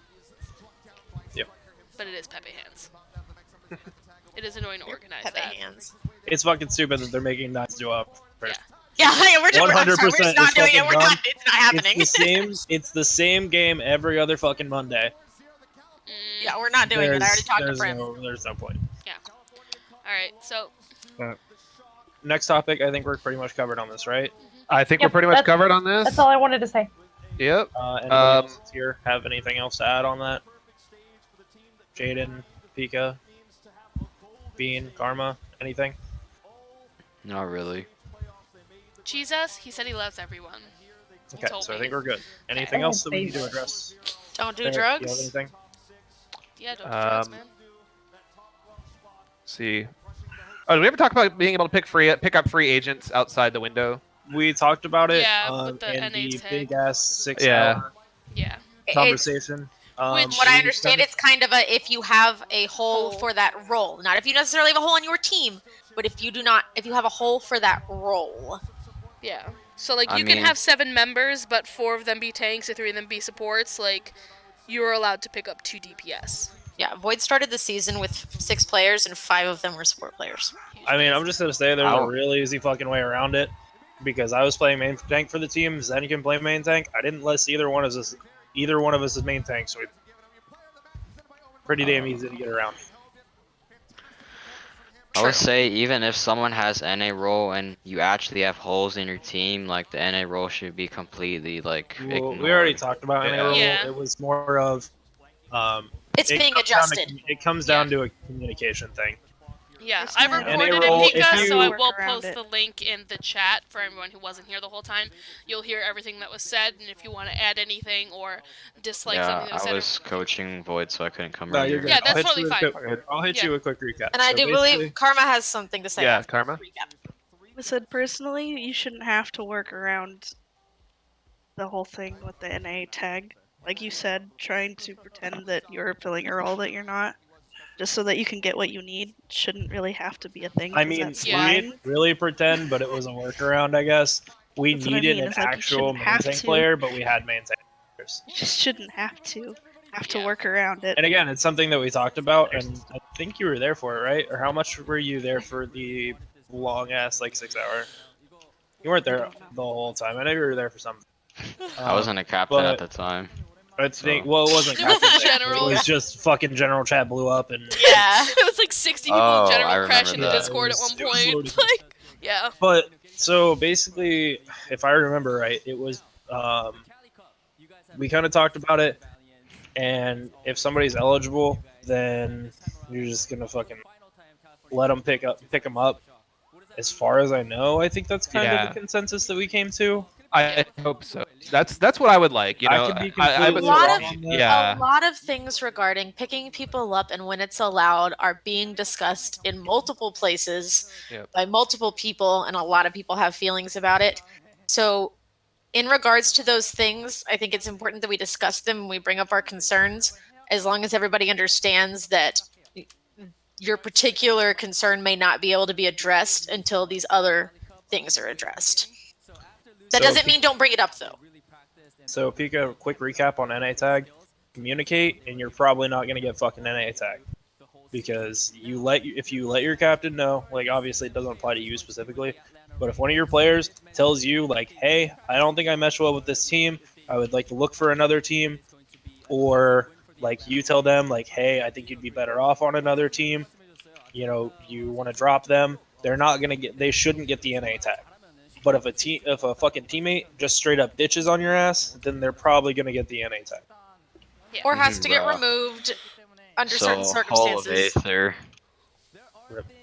Yep. But it is Pepe hands. It is annoying to organize Pepe that. hands. It's fucking stupid that they're making that do up. Yeah. Yeah, we're just, I'm sorry, we're 100% just not is doing it. fucking We're not. dumb. It's not happening. It's the same game every other fucking Monday. Yeah, we're not doing it. I already talked to Prim. There's no point. Yeah. Alright, so. Next topic, I think we're pretty much covered on this, right? I think Yep, we're pretty much that's- covered on this. That's all I wanted to say. Yep. Anybody else here have anything else to add on that? Jaden, Pika, Bean, Karma, anything? Not really. Jesus, he said he loves everyone. He Okay, told so I me. think we're good. Anything Oh, else that we need to baby. address? Don't do Derek, drugs. Do you have anything? Yeah, don't do drugs, Um, man. See. Oh, did we ever talk about being able to pick up free agents outside the window? We talked about it Yeah, with the in NA the tag. big ass 6 Yeah. hour Yeah. conversation. Which- What I we understand, decided- it's kind of a if you have a hole for that role, not if you necessarily have a hole on your team, but if you have a hole for that role. Yeah. So, like, I you can mean- have 7 members, but 4 of them be tanks and 3 of them be supports. Like, you're allowed to pick up 2 DPS. Yeah, Void started the season with 6 players and 5 of them were support players. I mean, I'm just gonna say there's a Ow. real easy fucking way around it because I was playing main tank for the team. Zen can play main tank. I didn't list either one of us as main tank, so it's pretty damn easy to get around. I would say even if someone has NA role and you actually have holes in your team, like the NA role should be completely like Well, we ignored. already talked about NA role. Yeah. It was more of It's it being comes down to- adjusted. it comes down to a communication thing. Yeah, It's I not recorded NA roll, it, if Pika, you- so I work will around post it. the link in the chat for everyone who wasn't here the whole time. You'll hear everything that was said, and if you want to add anything or dislike Yeah, something that was I said. was coaching Void, so I couldn't come No, you're earlier. good. Yeah, I'll that's hit totally you with fine. a quick- I'll hit Yeah. you with a quick recap. And I So do basically- believe Karma has something to say. Yeah, after Karma. the recap. I said personally, you shouldn't have to work around the whole thing with the NA tag. Like you said, trying to pretend that you're filling a role that you're not, just so that you can get what you need, shouldn't really have to be a thing. I 'cause mean, that's we lying. didn't really pretend, but it was a workaround, I guess. We That's what I needed mean, an is, like, you actual shouldn't have main tank to. player, but we had main tank players. You just shouldn't have to Yeah. work around it. And again, it's something that we talked about, and I think you were there for it, right? Or how much were you there for the long ass, like 6 hour? You weren't there the whole time. I know you were there for something. I wasn't a captain but at the time. I think, well, it wasn't It was captain. general. It was just fucking general chat blew up, and Yeah. It was like 60 people Oh, in I general remember crashing the that. Discord at It one was point. loaded. Like, yeah. But so basically, if I remember right, it was we kind of talked about it, and if somebody's eligible, then you're just gonna fucking let them pick them up. As far as I know, I think that's kind Yeah. of the consensus that we came to. I hope so. That's what I would like. You know, I could be I completely was lot wrong of- on that. yeah. A lot of things regarding picking people up and when it's allowed are being discussed in multiple places Yep. by multiple people, and a lot of people have feelings about it. So, in regards to those things, I think it's important that we discuss them and we bring up our concerns, as long as everybody understands that your particular concern may not be able to be addressed until these other things are addressed. That So- doesn't mean don't bring it up, though. So, Pika, quick recap on NA tag. Communicate, and you're probably not going to get fucking NA tag. Because if you let your captain know, like, obviously it doesn't apply to you specifically, but if one of your players tells you, like, hey, I don't think I mesh well with this team, I would like to look for another team, or, like, you tell them, like, hey, I think you'd be better off on another team, you know, you want to drop them, they shouldn't get the NA tag. But if a fucking teammate just straight up ditches on your ass, then they're probably gonna get the NA tag. Or has to get Bruh. removed under So, certain Hall of circumstances. Aether.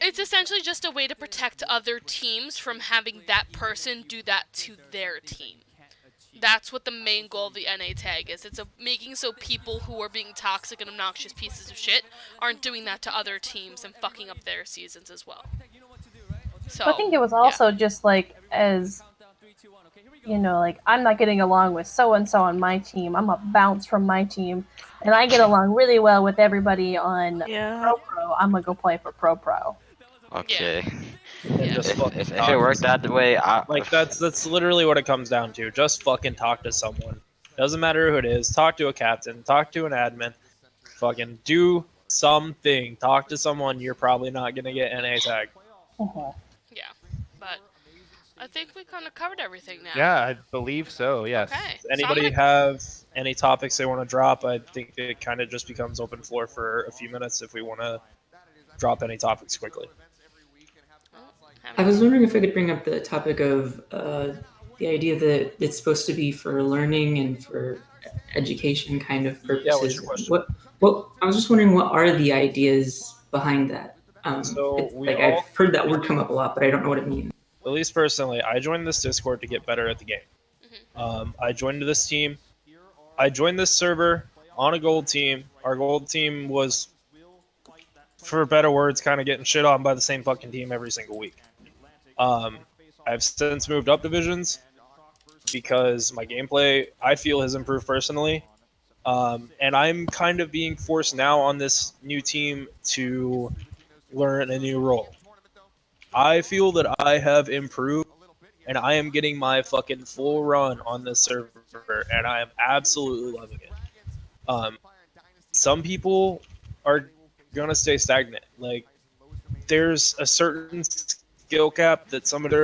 It's essentially just a way to protect other teams from having that person do that to their team. That's what the main goal of the NA tag is. It's making so people who are being toxic and obnoxious pieces of shit aren't doing that to other teams and fucking up their seasons as well. So I think it was also just like, as you know, like, I'm not getting along with so and so on my team. I'm a bounce from my team, and I get along really well with everybody on Yeah. Pro. I'm gonna go play for Pro. Okay. And just fucking If talk it to worked that way, Like that's literally what it comes down to. Just fucking talk to someone. Doesn't matter who it is. Talk to a captain. Talk to an admin. Fucking do something. Talk to someone. You're probably not gonna get NA tag. yeah, but I think we kind of covered everything now. Yeah, I believe so. Yes. Okay. Does anybody have any topics they want to drop? I think it kind of just becomes open floor for a few minutes if we want to drop any topics quickly. I was wondering if I could bring up the topic of the idea that it's supposed to be for learning and for education kind of purposes. Yeah, what's your question? What I was just wondering, what are the ideas behind that? So we like all- I've heard that word come up a lot, but I don't know what it means. At least personally, I joined this Discord to get better at the game. I joined this team. I joined this server on a gold team. Our gold team was, for better words, kind of getting shit on by the same fucking team every single week. I've since moved up divisions because my gameplay, I feel, has improved personally. And I'm kind of being forced now on this new team to learn a new role. I feel that I have improved, and I am getting my fucking full run on this server, and I am absolutely loving it. Some people are gonna stay stagnant. Like, there's a certain skill cap that somebody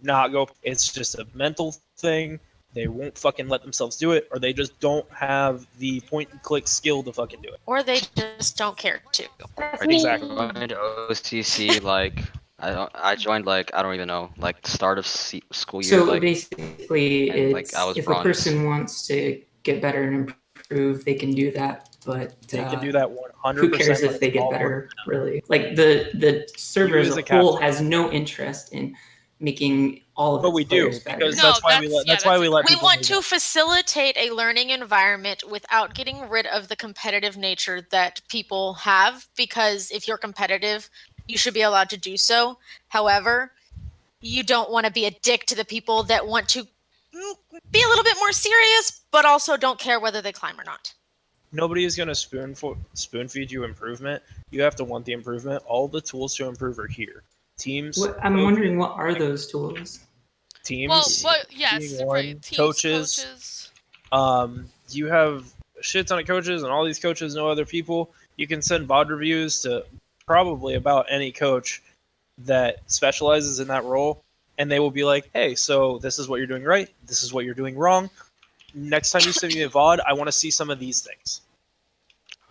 not go. It's just a mental thing. They won't fucking let themselves do it, or they just don't have the point and click skill to fucking do it. Or they just don't care to. Exactly. I joined OCC like I joined like I don't even know, like the start of school year. So like, basically, and, it's like, I was if bronze. a person wants to get better and improve, they can do that but They can do that 100%. who cares if they get better, really? Like the server as a whole has no interest in making all of its players better. Because that's why we let We people want move to on. facilitate a learning environment without getting rid of the competitive nature that people have, because if you're competitive, you should be allowed to do so. However, you don't want to be a dick to the people that want to be a little bit more serious, but also don't care whether they climb or not. Nobody is going to spoon feed you improvement. You have to want the improvement. All the tools to improve are here. Teams. I'm wondering, what are those tools? Teams. Well, yes, being right. one, Teams, coaches. You have a shit ton of coaches, and all these coaches know other people. You can send VOD reviews to probably about any coach that specializes in that role, and they will be like, hey, so this is what you're doing right. This is what you're doing wrong. Next time you send me a VOD, I want to see some of these things.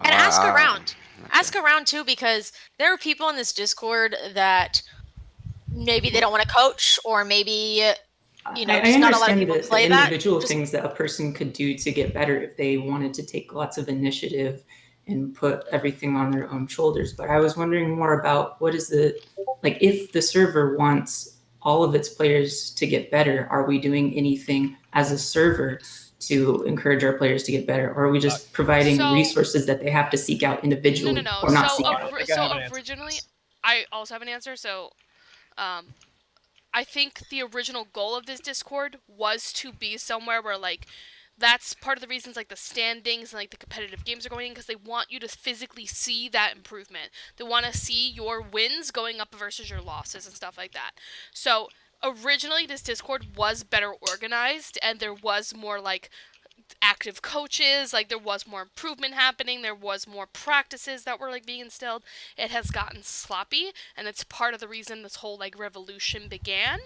And ask around. Ask around too, because there are people in this Discord that maybe they don't want to coach, or maybe I not a lot of understand people the play that. individual things that a person could do to get better if they wanted to take lots of initiative and put everything on their own shoulders. But I was wondering more about what is if the server wants all of its players to get better, are we doing anything as a server to encourage our players to get better, or are we just providing resources that they have to seek out individually or not seek out? Originally, I also have an answer. So, I think the original goal of this Discord was to be somewhere where, like, that's part of the reasons, like, the standings and, like, the competitive games are going in, because they want you to physically see that improvement. They want to see your wins going up versus your losses and stuff like that. So, originally, this Discord was better organized, and there was more, like, active coaches, like there was more improvement happening, there was more practices that were like being instilled. It has gotten sloppy, and it's part of the reason this whole like revolution began,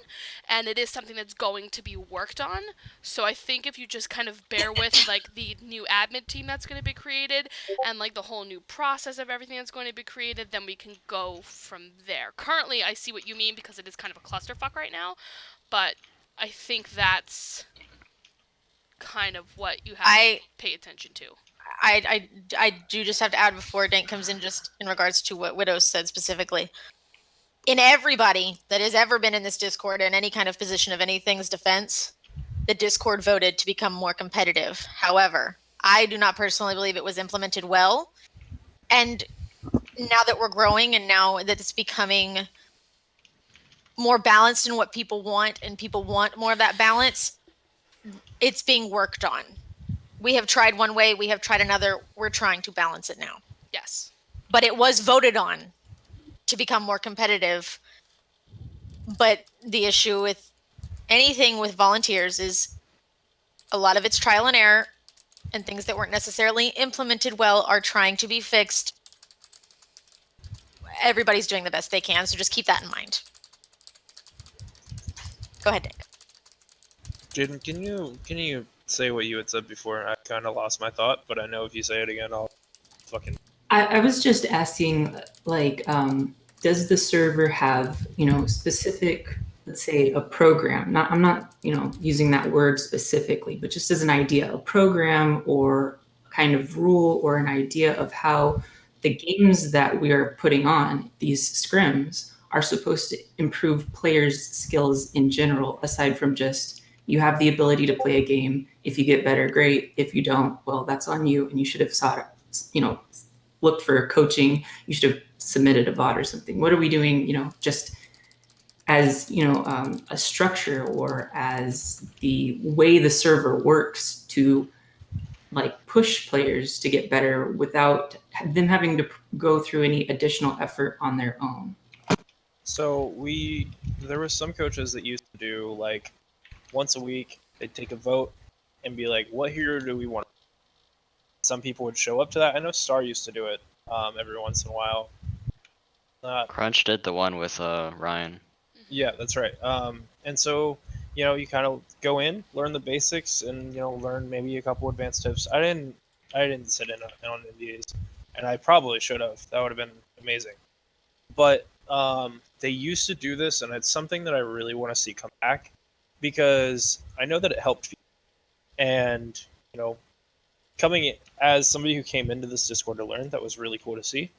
and it is something that's going to be worked on. So I think if you just kind of bear with like the new admin team that's going to be created and like the whole new process of everything that's going to be created, then we can go from there. Currently I see what you mean, because it is kind of a clusterfuck right now, but I think that's kind of what you have to pay attention to. I do just have to add before Dank comes in, just in regards to what Widow said specifically. In everybody that has ever been in this Discord in any kind of position of anything's defense, the Discord voted to become more competitive. However, I do not personally believe it was implemented well. And now that we're growing and now that it's becoming more balanced in what people want, and people want more of that balance, it's being worked on. We have tried one way, we have tried another. We're trying to balance it now. Yes. But it was voted on to become more competitive. But the issue with anything with volunteers is a lot of it's trial and error, and things that weren't necessarily implemented well are trying to be fixed. Everybody's doing the best they can, so just keep that in mind. Go ahead, Dick. Jaden, can you say what you had said before? I kind of lost my thought, but I know if you say it again, I'll fucking. I was just asking, like, does the server have, specific, let's say, a program? I'm not, using that word specifically, but just as an idea, a program or kind of rule or an idea of how the games that we are putting on, these scrims, are supposed to improve players' skills in general, aside from just, you have the ability to play a game. If you get better, great. If you don't, well, that's on you, and you should have looked for coaching. You should have submitted a VOD or something. What are we doing, just as, a structure, or as the way the server works to like push players to get better without them having to go through any additional effort on their own? So there were some coaches that used to do like once a week, they'd take a vote and be like, what hero do we want? Some people would show up to that. I know Star used to do it every once in a while. Crunch did the one with Ryan. Yeah, that's right. And so, you kind of go in, learn the basics, and learn maybe a couple advanced tips. I didn't sit in on these, and I probably should have. That would have been amazing. But they used to do this, and it's something that I really want to see come back, because I know that it helped people. And as somebody who came into this Discord to learn, that was really cool to see.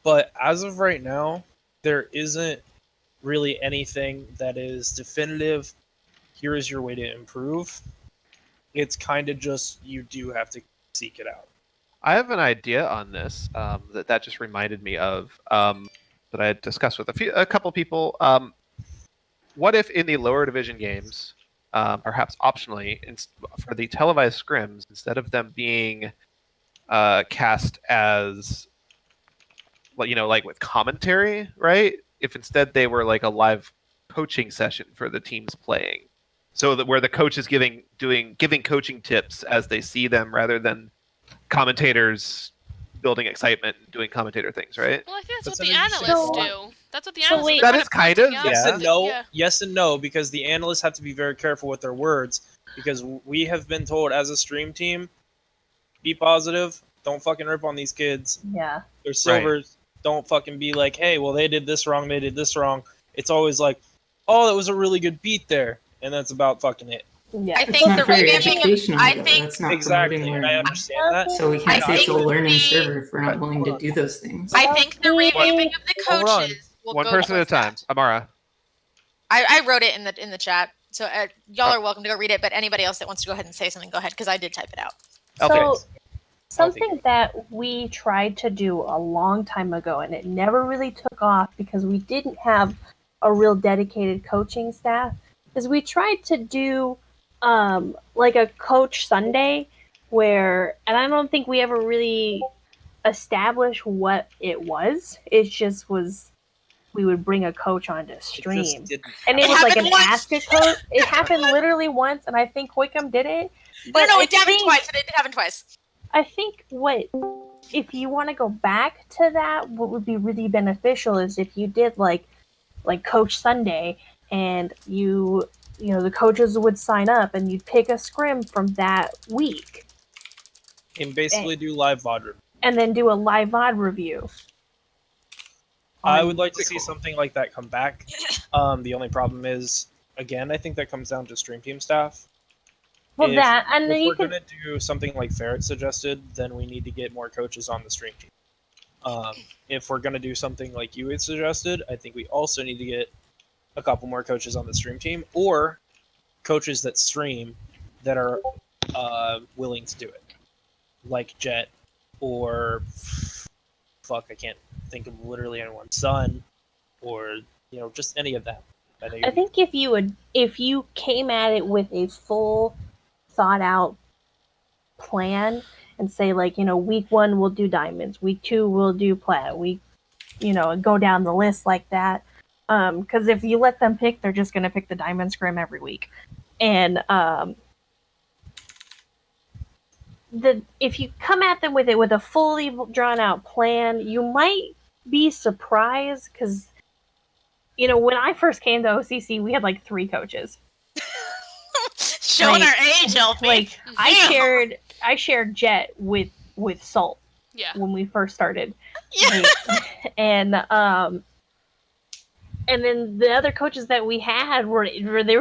But as of right now, there isn't really anything that is definitive. Here is your way to improve. It's kind of just you do have to seek it out. I have an idea on this that just reminded me of that I had discussed with a couple people. What if in the lower division games, perhaps optionally, for the televised scrims, instead of them being cast as, like with commentary, right? If instead they were like a live coaching session for the teams playing, so that where the coach is giving coaching tips as they see them, rather than commentators building excitement and doing commentator things, right? Well, I think that's That's what the an analysts interesting do. That's what the analysts wait, do. that They're is kind of, pointing out Yes yeah. and no. Yeah. Yes and no, because the analysts have to be very careful with their words, because we have been told as a stream team, be positive, don't fucking rip on these kids. Yeah. They're silvers. Don't fucking be like, hey, well, they did this wrong, they did this wrong. It's always like, oh, that was a really good beat there, and that's about fucking it. Yeah. I It's think not the very revamping educational. I though. think That's not Exactly, promoting and I learning. understand that. So we can't I say it's a think learning the- server if we're not willing hold to on. do those things. I think the revamping of the Hold on. coaches will One go person at a towards time. that. Amara. I wrote it in the chat, so y'all are welcome to go read it. But anybody else that wants to go ahead and say something, go ahead, because I did type it out. So, something that we tried to do a long time ago, and it never really took off because we didn't have a real dedicated coaching staff, is we tried to do like a coach Sunday where, and I don't think we ever really established what it was. It just was, we would bring a coach onto stream. And it was like an happened once. ask a coach. It happened literally once, and I think Hoycum did it. No, I it happened think- twice. It did happen twice. I think if you want to go back to that, what would be really beneficial is if you did like Coach Sunday, and you know the coaches would sign up and you'd pick a scrim from that week And basically do live VOD review. and then do a live VOD review. I would like to see something like that come back. The only problem is, again, I think that comes down to stream team staff. Well, that, and if then you we're could going to do something like Ferret suggested, then we need to get more coaches on the stream team. If we're going to do something like you had suggested, I think we also need to get a couple more coaches on the stream team, or coaches that stream that are willing to do it, like Jet, or fuck, I can't think of literally anyone's son, or just any of them. I think if you came at it with a full thought out plan and say week 1 we'll do diamonds, week 2 we'll do plat, and go down the list like that. Because if you let them pick, they're just gonna pick the diamond scrim every week. And if you come at them with a fully drawn out plan, you might be surprised because when I first came to OCC, we had like 3 coaches. Showing our age, LP. Like I shared Jet with Salt. Yeah. When we first started. Yeah. And then the other coaches that we had were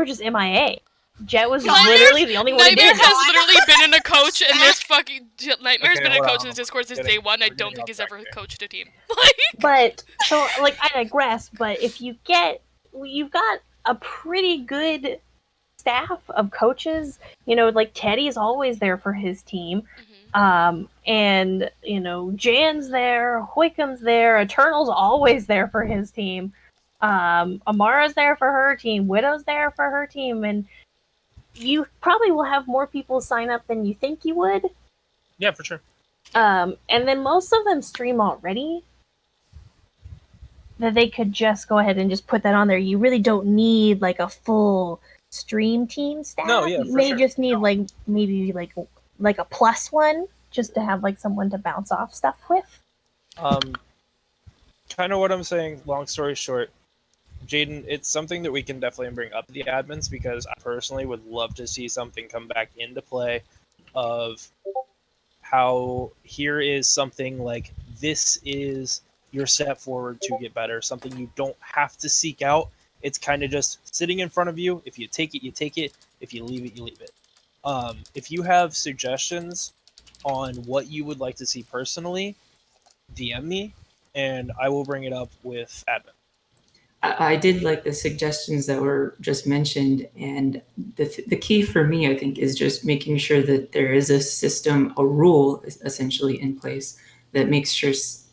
just MIA. Jet was literally the only one who Nightmare did. has literally been in a coach, and this fucking Nightmare's been in a hold coach on. in Discord since Getting- day one. I we're don't getting think he's off ever track coached a team. But so I digress. But if you've got a pretty good staff of coaches, like Teddy's always there for his team. And Jan's there, Hoycum's there, Eternal's always there for his team. Amara's there for her team, Widow's there for her team, and you probably will have more people sign up than you think you would. Yeah, for sure. And then most of them stream already. That they could just go ahead and just put that on there. You really don't need like a full stream team staff. No, yeah, you for may sure. just need maybe a plus one just to have someone to bounce off stuff with. Kind of what I'm saying, long story short, Jaden, it's something that we can definitely bring up to the admins, because I personally would love to see something come back into play of how here is something like this is your step forward to get better, something you don't have to seek out. It's kind of just sitting in front of you. If you take it, you take it. If you leave it, you leave it. If you have suggestions on what you would like to see personally, DM me, and I will bring it up with admin. I did like the suggestions that were just mentioned, and the key for me, I think, is just making sure that there is a system, a rule, essentially in place that makes sure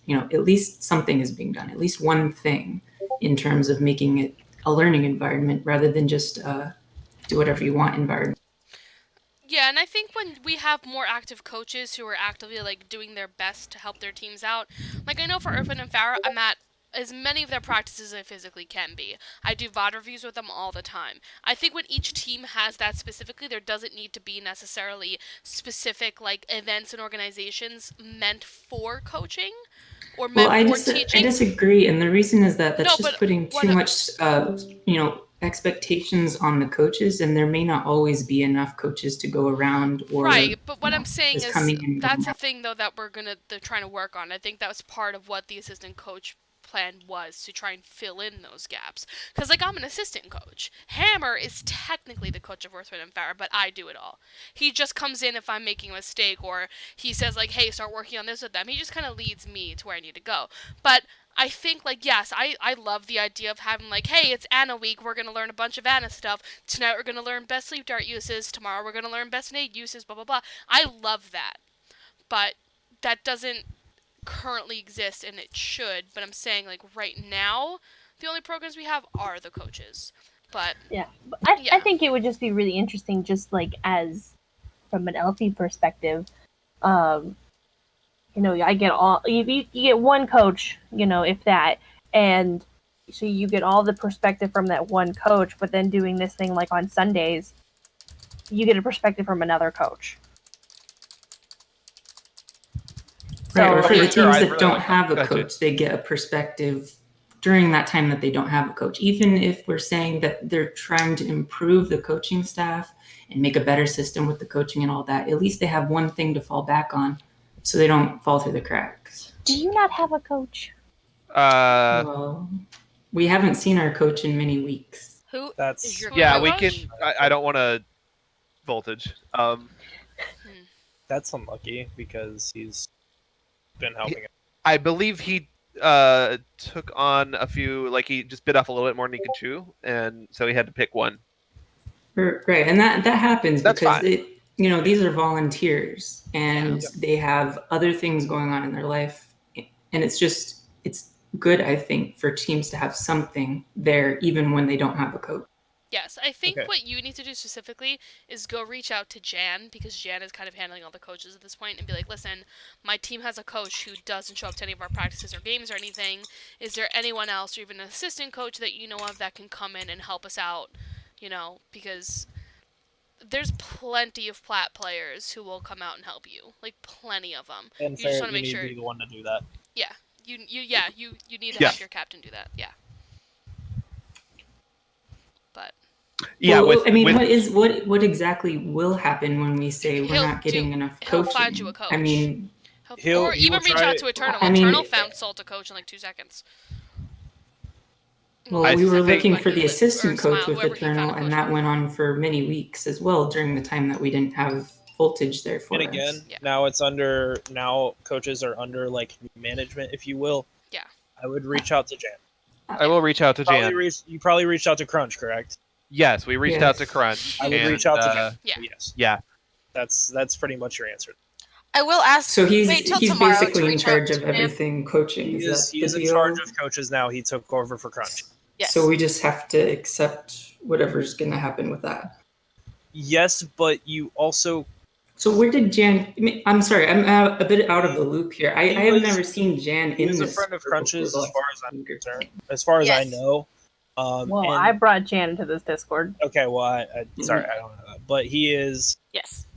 at least something is being done, at least one thing, in terms of making it a learning environment rather than just do whatever you want environment. Yeah, and I think when we have more active coaches who are actively like doing their best to help their teams out, like I know for Irvin and Farah, I'm at as many of their practices as I physically can be. I do VOD reviews with them all the time. I think when each team has that specifically, there doesn't need to be necessarily specific like events and organizations meant for coaching or meant for teaching. I disagree, and the reason is that that's No, just putting too much, expectations on the coaches, and there may not always be enough coaches to go around. Or, right, but what I'm saying is that's the a thing though that they're trying to work on. I think that was part of what the assistant coach plan was, to try and fill in those gaps. Because like I'm an assistant coach. Hammer is technically the coach of Earthwind and Farah, but I do it all. He just comes in if I'm making a mistake, or he says like, hey, start working on this with them. He just kind of leads me to where I need to go. But I think, like, yes, I love the idea of having, like, hey, it's Ana week, we're going to learn a bunch of Ana stuff. Tonight we're going to learn best sleep dart uses. Tomorrow we're going to learn best nade uses, blah, blah, blah. I love that. But that doesn't currently exist, and it should. But I'm saying, like, right now, the only programs we have are the coaches. But yeah, I think it would just be really interesting, just, like, as, from an LP perspective, I get you get one coach, if that, and so you get all the perspective from that one coach, but then doing this thing like on Sundays, you get a perspective from another coach. Right, or for the teams that don't have a coach, they get a perspective during that time that they don't have a coach. Even if we're saying that they're trying to improve the coaching staff and make a better system with the coaching and all that, at least they have one thing to fall back on, so they don't fall through the cracks. Do you not have a coach? Well, we haven't seen our coach in many weeks. Who? That's we can. I don't want to voltage. That's unlucky because he's been helping. I believe he took on a few. Like he just bit off a little bit more than he could chew, and so he had to pick one. Right, and that happens That's because fine. these are volunteers and they have other things going on in their life, and it's good, I think, for teams to have something there even when they don't have a coach. Yes, I think what you need to do specifically is go reach out to Jan, because Jan is kind of handling all the coaches at this point, and be like, listen, my team has a coach who doesn't show up to any of our practices or games or anything. Is there anyone else or even an assistant coach that you know of that can come in and help us out? Because there's plenty of plat players who will come out and help you, like plenty of them. And you just want to make need sure to be the one to do that. Yeah, you need to have your captain do that. Yeah. But what exactly will happen when we say we're not getting enough coaching? He'll find you a coach. I mean, or even reach out to Eternal. Eternal found Salt a coach in like 2 seconds. Well, we were looking for the assistant coach with Eternal, and that went on for many weeks as well during the time that we didn't have voltage there for us. And again, now coaches are under like management, if you will. Yeah. I would reach out to Jan. I will reach out to Jan. You probably reached out to Crunch, correct? Yes, we reached out to Crunch. I would reach out to Jan. Yeah. Yes. Yeah. That's pretty much your answer. I will ask. So he's tomorrow basically in charge of everything coaching. He is in charge of coaches now. He took over for Crunch. Yes. So we just have to accept whatever's going to happen with that. Yes, but you also. So where did Jan? I'm sorry, I'm a bit out of the loop here. I have never seen Jan in this. He's a friend of Crunch's, as far as I'm concerned. As far as I know. I brought Jan into this Discord. Okay, well, sorry, I don't know that, but he is. Yes.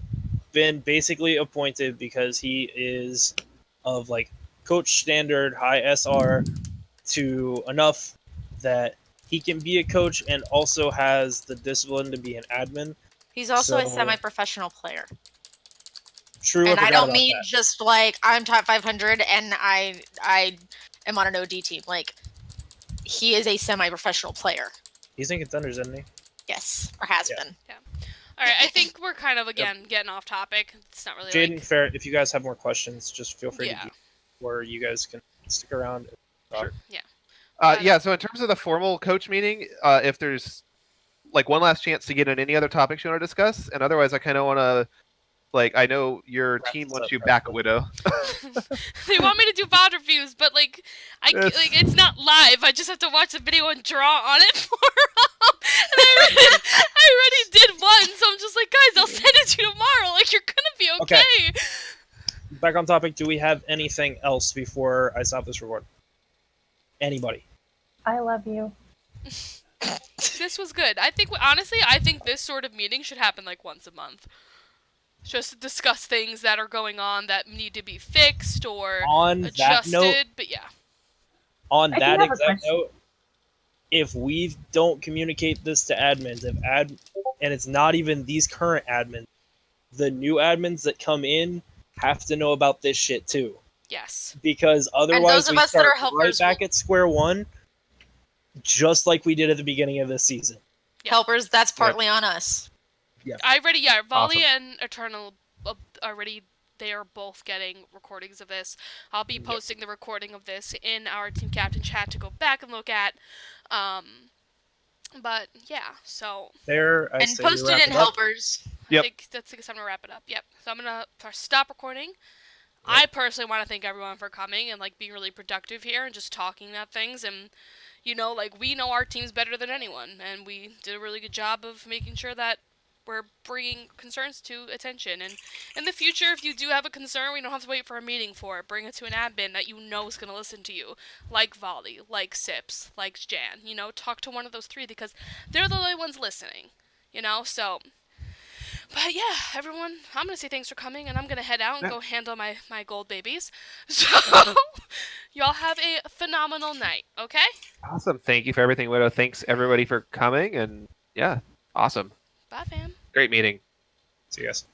Been basically appointed because he is of like coach standard, high SR, to enough that he can be a coach and also has the discipline to be an admin. He's also a semi-professional player. True, and I don't mean just like I'm top 500 and I am on an OD team. Like he is a semi-professional player. He's in Contenders, isn't he? Yes, or has been. Yeah. All right, I think we're kind of again getting off topic. It's not really Jaden, like... fair. If you guys have more questions, just feel free Yeah. to do, or you guys can stick around. And talk. Sure. Yeah. Yeah, so in terms of the formal coach meeting, if there's like one last chance to get in any other topics you want to discuss, and otherwise I kind of want to, like, I know your team wants you back, Widow. They want me to do VOD reviews, but like, it's not live. I just have to watch the video and draw on it for them. And I already did one, so I'm just like, guys, I'll send it to you tomorrow. Like, you're gonna be okay. Back on topic. Do we have anything else before I stop this recording? Anybody? I love you. This was good. I think, honestly, I think this sort of meeting should happen like once a month. Just to discuss things that are going on that need to be fixed or On adjusted. that note, but yeah. On I that do have a exact question. note, if we don't communicate this to admins, and it's not even these current admins, the new admins that come in have to know about this shit too. Yes. Because otherwise those of we us that start are right helpers back at square one, just like we did at the beginning of this season. Yeah. Helpers, that's partly on us. I already, Volley Awesome. and Eternal already, they are both getting recordings of this. I'll be posting the recording of this in our Team Captain chat to go back and look at. But yeah, so. There, I And say we posted wrap in it up. helpers. Yep. I think that's a good time to wrap it up. Yep. So I'm gonna stop recording. I personally want to thank everyone for coming and like being really productive here and just talking about things, and you know, like, we know our teams better than anyone, and we did a really good job of making sure that we're bringing concerns to attention. And in the future, if you do have a concern, we don't have to wait for a meeting for it. Bring it to an admin that you know is going to listen to you, like Volley, like Sips, like Jan. You know, talk to one of those three because they're the only ones listening. You know, so. But yeah, everyone, I'm going to say thanks for coming, and I'm going to head out and go handle my gold babies. So, y'all have a phenomenal night, okay? Awesome. Thank you for everything, Widow. Thanks, everybody, for coming. And yeah, awesome. Bye, fam. Great meeting. See you guys.